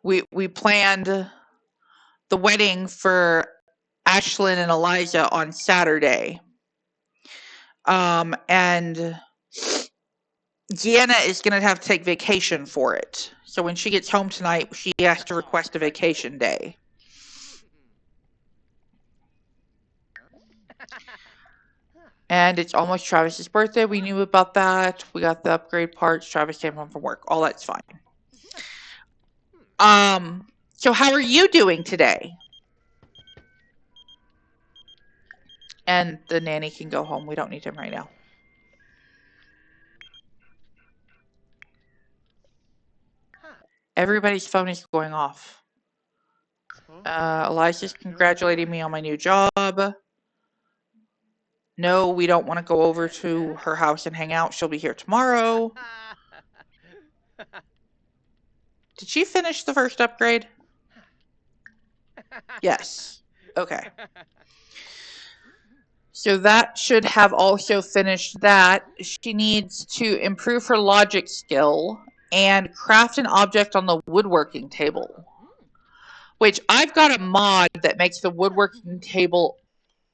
We planned the wedding for Ashlyn and Eliza on Saturday. And Deanna is going to have to take vacation for it. So when she gets home tonight, she has to request a vacation day. And it's almost Travis's birthday. We knew about that. We got the upgrade parts. Travis came home from work. All that's fine. So how are you doing today? And the nanny can go home. We don't need him right now. Everybody's phone is going off. Eliza's congratulating me on my new job. No, we don't want to go over to her house and hang out. She'll be here tomorrow. Did she finish the first upgrade? Yes. Okay. So that should have also finished that. She needs to improve her logic skill and craft an object on the woodworking table. Which I've got a mod that makes the woodworking table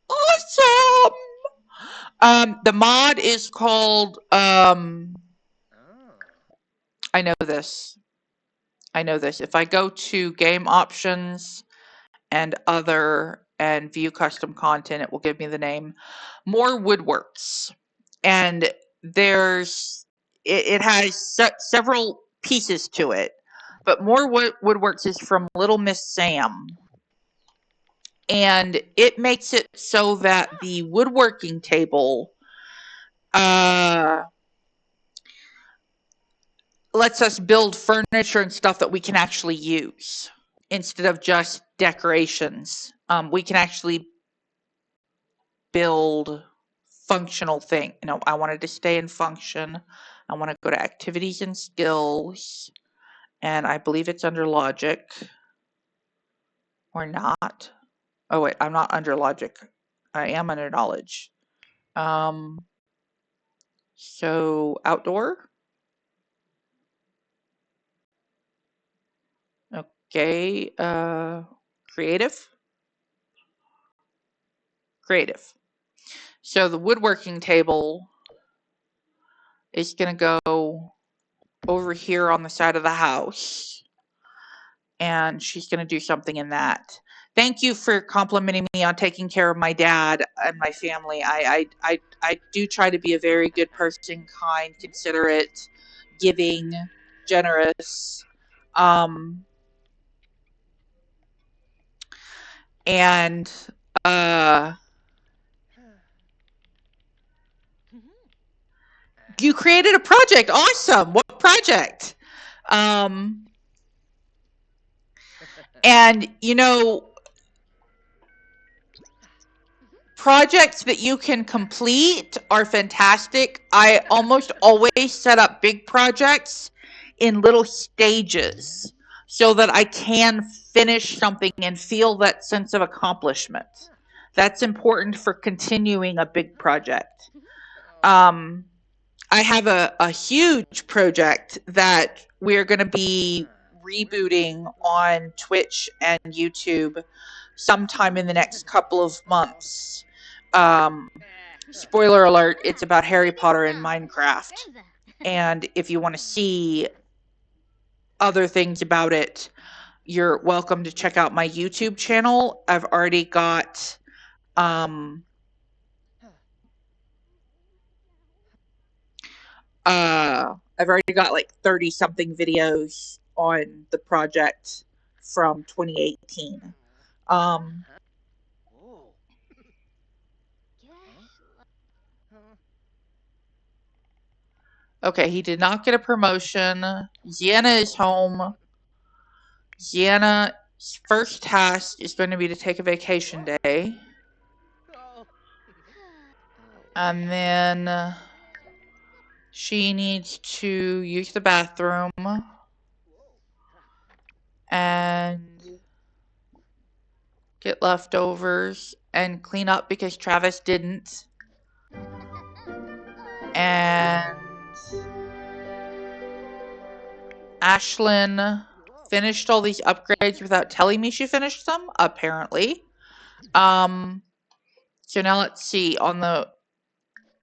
awesome! The mod is called, I know this. If I go to game options and other and view custom content, it will give me the name. More Woodworks. And it has several pieces to it. But More Woodworks is from Little Miss Sam. And it makes it so that the woodworking table lets us build furniture and stuff that we can actually use instead of just decorations. We can actually build functional thing. I wanted to stay in function. I want to go to activities and skills, and I believe it's under logic or not. Oh wait, I'm not under logic. I am under knowledge. So outdoor. Okay, creative. So the woodworking table is going to go over here on the side of the house, and she's going to do something in that. Thank you for complimenting me on taking care of my dad and my family. I do try to be a very good person, kind, considerate, giving, generous. And you created a project. Awesome. What project? And projects that you can complete are fantastic. I almost always set up big projects in little stages so that I can finish something and feel that sense of accomplishment. That's important for continuing a big project. I have a huge project that we're going to be rebooting on Twitch and YouTube sometime in the next couple of months. Spoiler alert, it's about Harry Potter and Minecraft. And if you want to see other things about it, you're welcome to check out my YouTube channel. I've already got like 30 something videos on the project from 2018. Okay, he did not get a promotion. Ziena is home. Ziena's first task is going to be to take a vacation day. And then She needs to use the bathroom and get leftovers and clean up because Travis didn't. And Ashlyn finished all these upgrades without telling me she finished them, apparently. So now let's see. On the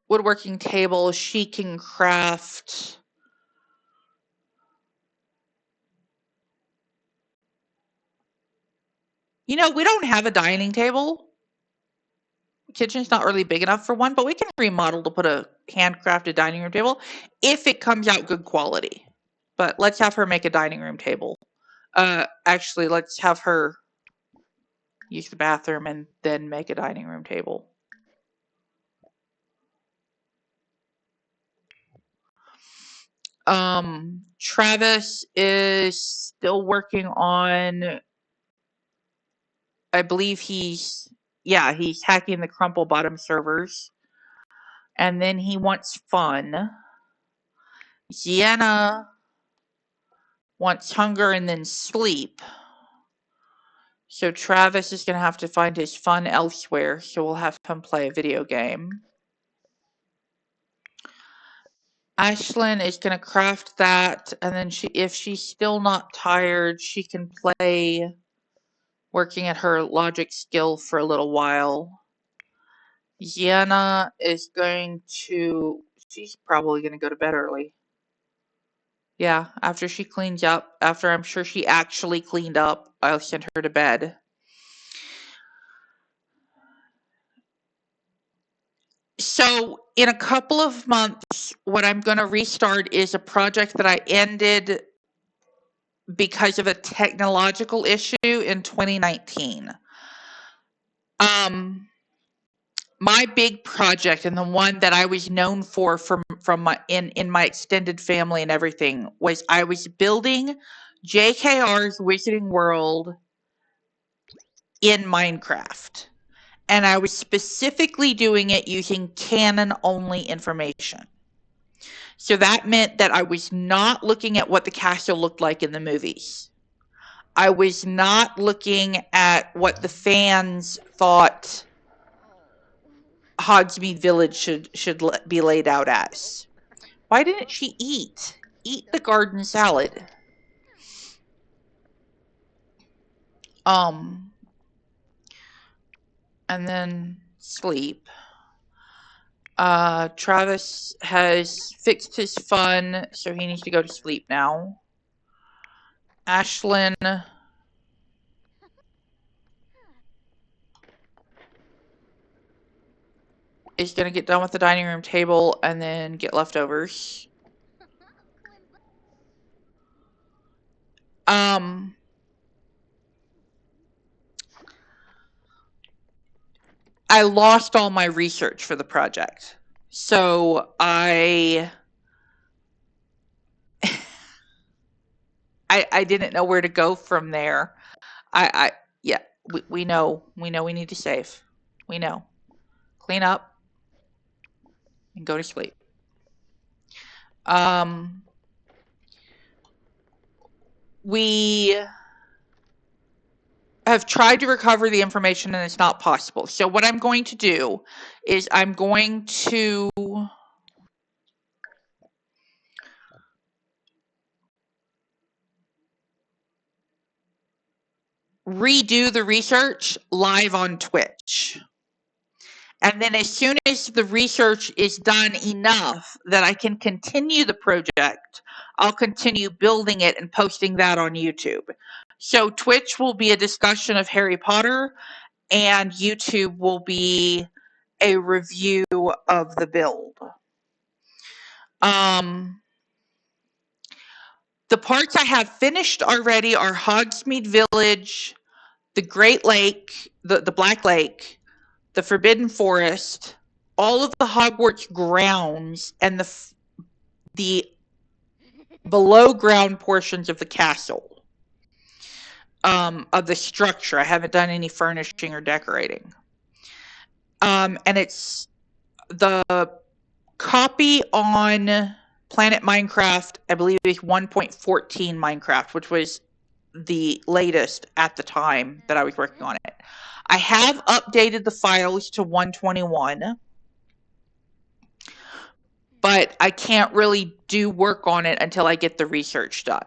woodworking table, she can craft. You know, we don't have a dining table. Kitchen's not really big enough for one, but we can remodel to put a handcrafted dining room table if it comes out good quality. But let's have her make a dining room table. Actually, let's have her use the bathroom and then make a dining room table. Travis is still working on, I believe he's hacking the Crumple Bottom servers. And then he wants fun. Sienna wants hunger and then sleep. So Travis is going to have to find his fun elsewhere, so we'll have him play a video game. Ashlyn is going to craft that, and then if she's still not tired, she can play working at her logic skill for a little while. Sienna is she's probably going to go to bed early. Yeah, after she cleans up, after I'm sure she actually cleaned up, I'll send her to bed. So in a couple of months, what I'm going to restart is a project that I ended because of a technological issue in 2019. My big project, and the one that I was known for from my in my extended family and everything, was I was building JKR's Wizarding World in Minecraft. And I was specifically doing it using canon-only information. So that meant that I was not looking at what the castle looked like in the movies. I was not looking at what the fans thought Hogsmeade Village should be laid out as. Why didn't she eat? Eat the garden salad. And then sleep. Travis has fixed his fun, so he needs to go to sleep now. Ashlyn is going to get done with the dining room table and then get leftovers. I lost all my research for the project. So I didn't know where to go from there. We know we need to save. We know. Clean up and go to sleep. We have tried to recover the information and it's not possible. So what I'm going to do is I'm going to redo the research live on Twitch. And then as soon as the research is done enough that I can continue the project, I'll continue building it and posting that on YouTube. So Twitch will be a discussion of Harry Potter, and YouTube will be a review of the build. The parts I have finished already are Hogsmeade Village, the Great Lake, the Black Lake, the Forbidden Forest, all of the Hogwarts grounds, and the below ground portions of the castle, of the structure. I haven't done any furnishing or decorating. And it's the copy on Planet Minecraft, I believe it's 1.14 Minecraft, which was the latest at the time that I was working on it. I have updated the files to 121, but I can't really do work on it until I get the research done.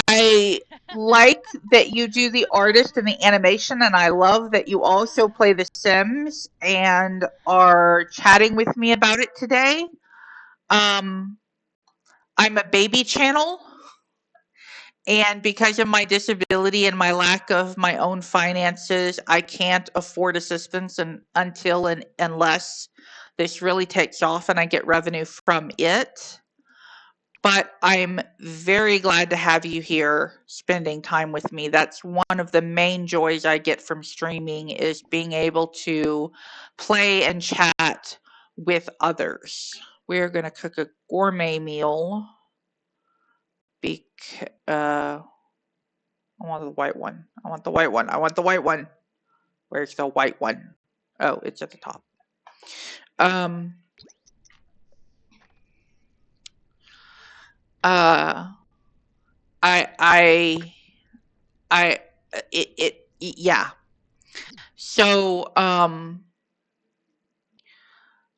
I like that you do the artist and the animation, and I love that you also play The Sims and are chatting with me about it today. I'm a baby channel, and because of my disability and my lack of my own finances, I can't afford assistance unless this really takes off and I get revenue from it. But I'm very glad to have you here spending time with me. That's one of the main joys I get from streaming is being able to play and chat with others. We're going to cook a gourmet meal. I want the white one. I want the white one. I want the white one. Where's the white one? Oh, it's at the top. Um. I. Yeah. So,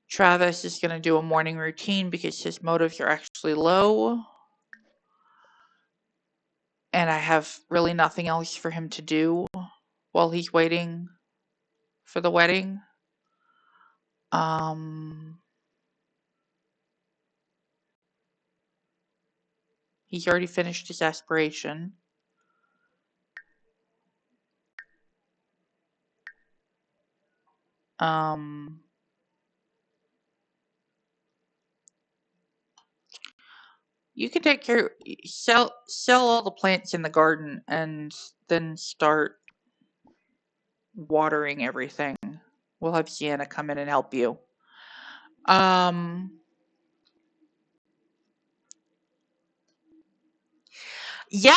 Travis is going to do a morning routine because his motives are actually low. And I have really nothing else for him to do while he's waiting for the wedding. He's already finished his aspiration. You can take care, sell all the plants in the garden and then start watering everything. We'll have Sienna come in and help you. Yeah,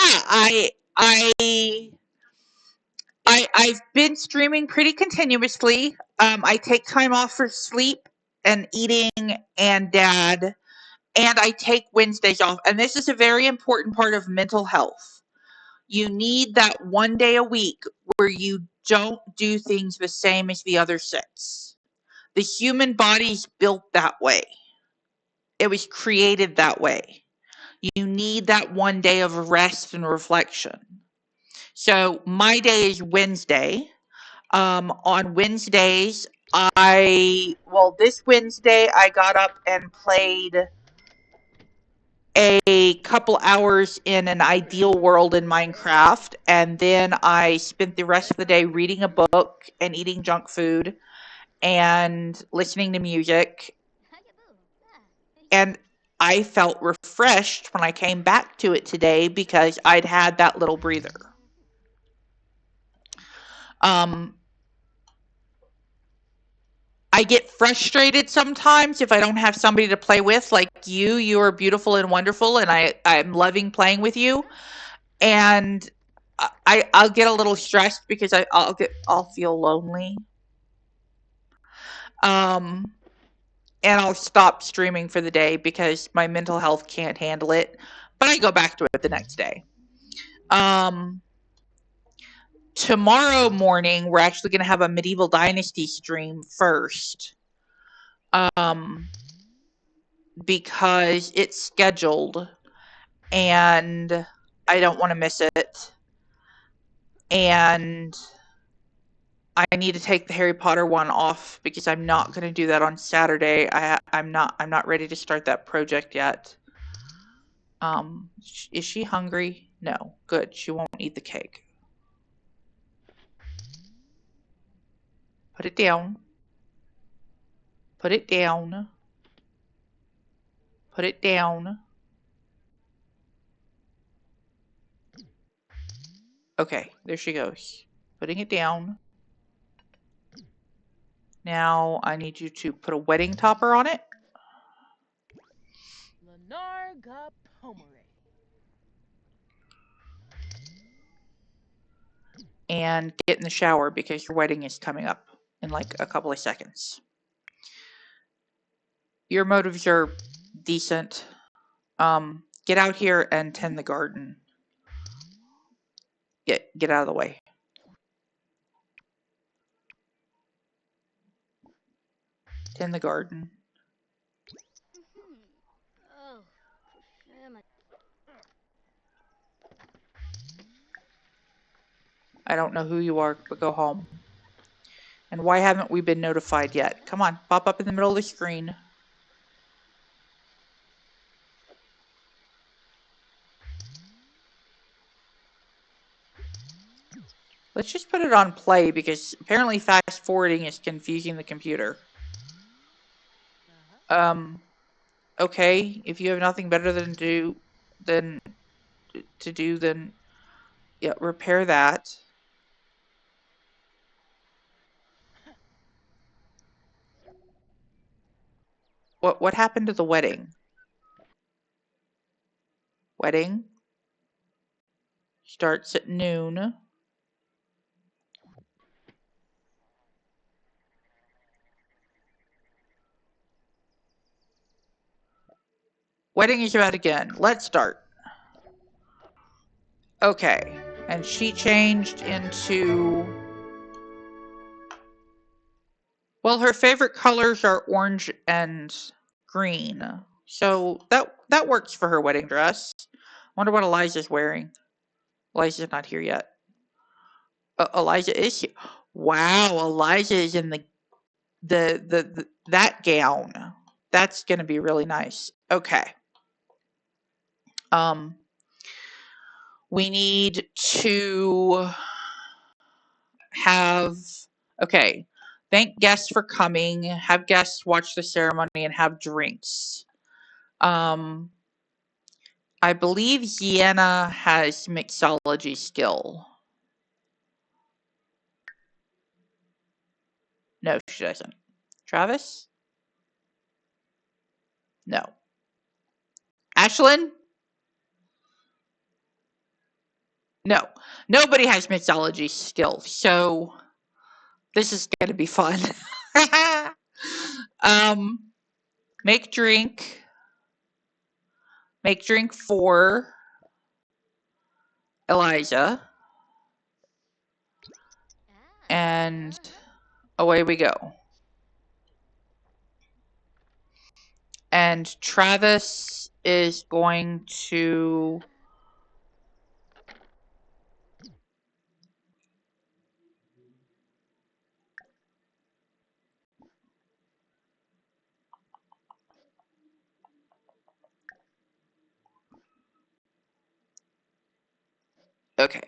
I've been streaming pretty continuously. I take time off for sleep and eating and dad, and I take Wednesdays off. And this is a very important part of mental health. You need that one day a week where you don't do things the same as the other 6. The human body's built that way. It was created that way. You need that one day of rest and reflection. So my day is Wednesday. On Wednesdays, this Wednesday I got up and played a couple hours in an ideal world in Minecraft, and then I spent the rest of the day reading a book and eating junk food and listening to music. And I felt refreshed when I came back to it today because I'd had that little breather. I get frustrated sometimes if I don't have somebody to play with. Like you. You are beautiful and wonderful, and I'm loving playing with you. And I'll get a little stressed because I'll feel lonely. And I'll stop streaming for the day because my mental health can't handle it. But I go back to it the next day. Tomorrow morning, we're actually going to have a Medieval Dynasty stream first. Because it's scheduled and I don't want to miss it. And I need to take the Harry Potter one off because I'm not going to do that on Saturday. I'm not ready to start that project yet. Is she hungry? No. Good. She won't eat the cake. Put it down. Put it down. Put it down. Okay, there she goes. Putting it down. Now I need you to put a wedding topper on it. and get in the shower because your wedding is coming up in like a couple of seconds. Your motives are decent. Get out here and tend the garden. Get out of the way. Tend the garden. I don't know who you are, but go home. And why haven't we been notified yet? Come on, pop up in the middle of the screen. Let's just put it on play because apparently fast forwarding is confusing the computer. Okay, if you have nothing better than to do, then yeah, repair that. What happened to the wedding? Wedding starts at noon. Wedding is about again. Let's start. Okay, and she changed into... Well, her favorite colors are orange and green. So that works for her wedding dress. Wonder what Eliza's wearing. Eliza's not here yet. Eliza is here. Wow, Eliza is in the that gown. That's gonna be really nice. Okay. We need to have... Okay. Thank guests for coming. Have guests watch the ceremony and have drinks. I believe Sienna has mixology skill. No, she doesn't. Travis? No. Ashlyn? No. Nobody has mixology skill, so this is going to be fun. Make drink. Make drink for Eliza. And away we go. And Travis is going to... Okay.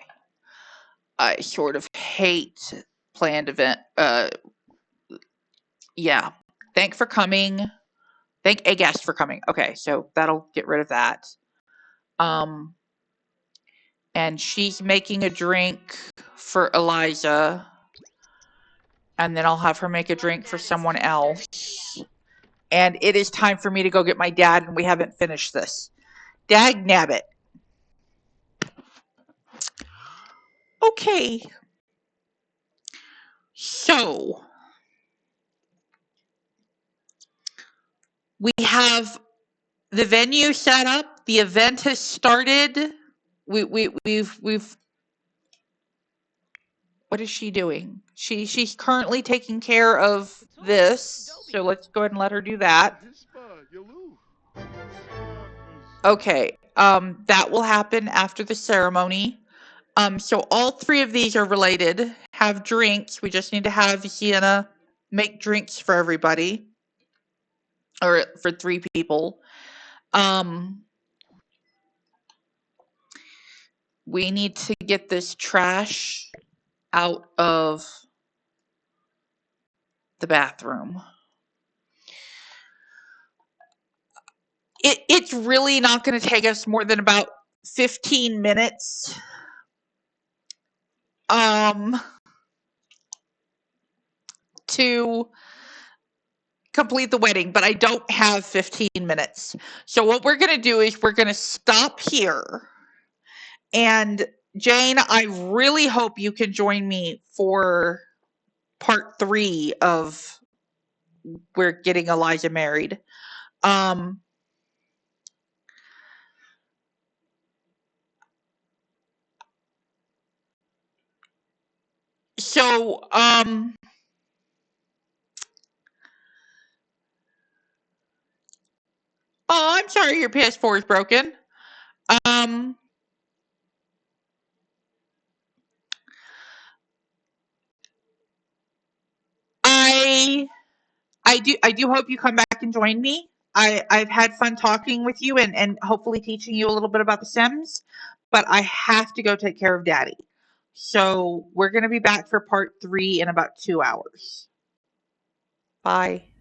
I sort of hate planned event. Yeah. Thank for coming. Thank a guest for coming. Okay, so that'll get rid of that. And she's making a drink for Eliza. And then I'll have her make a drink for someone else. And it is time for me to go get my dad, and we haven't finished this. Dag nabbit. Okay. So we have the venue set up. The event has started. We've what is she doing? She's currently taking care of this. So let's go ahead and let her do that. Okay. That will happen after the ceremony. So all three of these are related. Have drinks. We just need to have Sienna make drinks for everybody. Or for 3 people. We need to get this trash out of the bathroom. It's really not going to take us more than about 15 minutes. To complete the wedding, but I don't have 15 minutes. So what we're going to do is we're going to stop here, and Jane, I really hope you can join me for part 3 of We're Getting Eliza Married. Um, so, oh, I'm sorry your PS4 is broken. Um, I I do hope you come back and join me. I've had fun talking with you and hopefully teaching you a little bit about the Sims, but I have to go take care of Daddy. So we're gonna be back for part 3 in about 2 hours. Bye.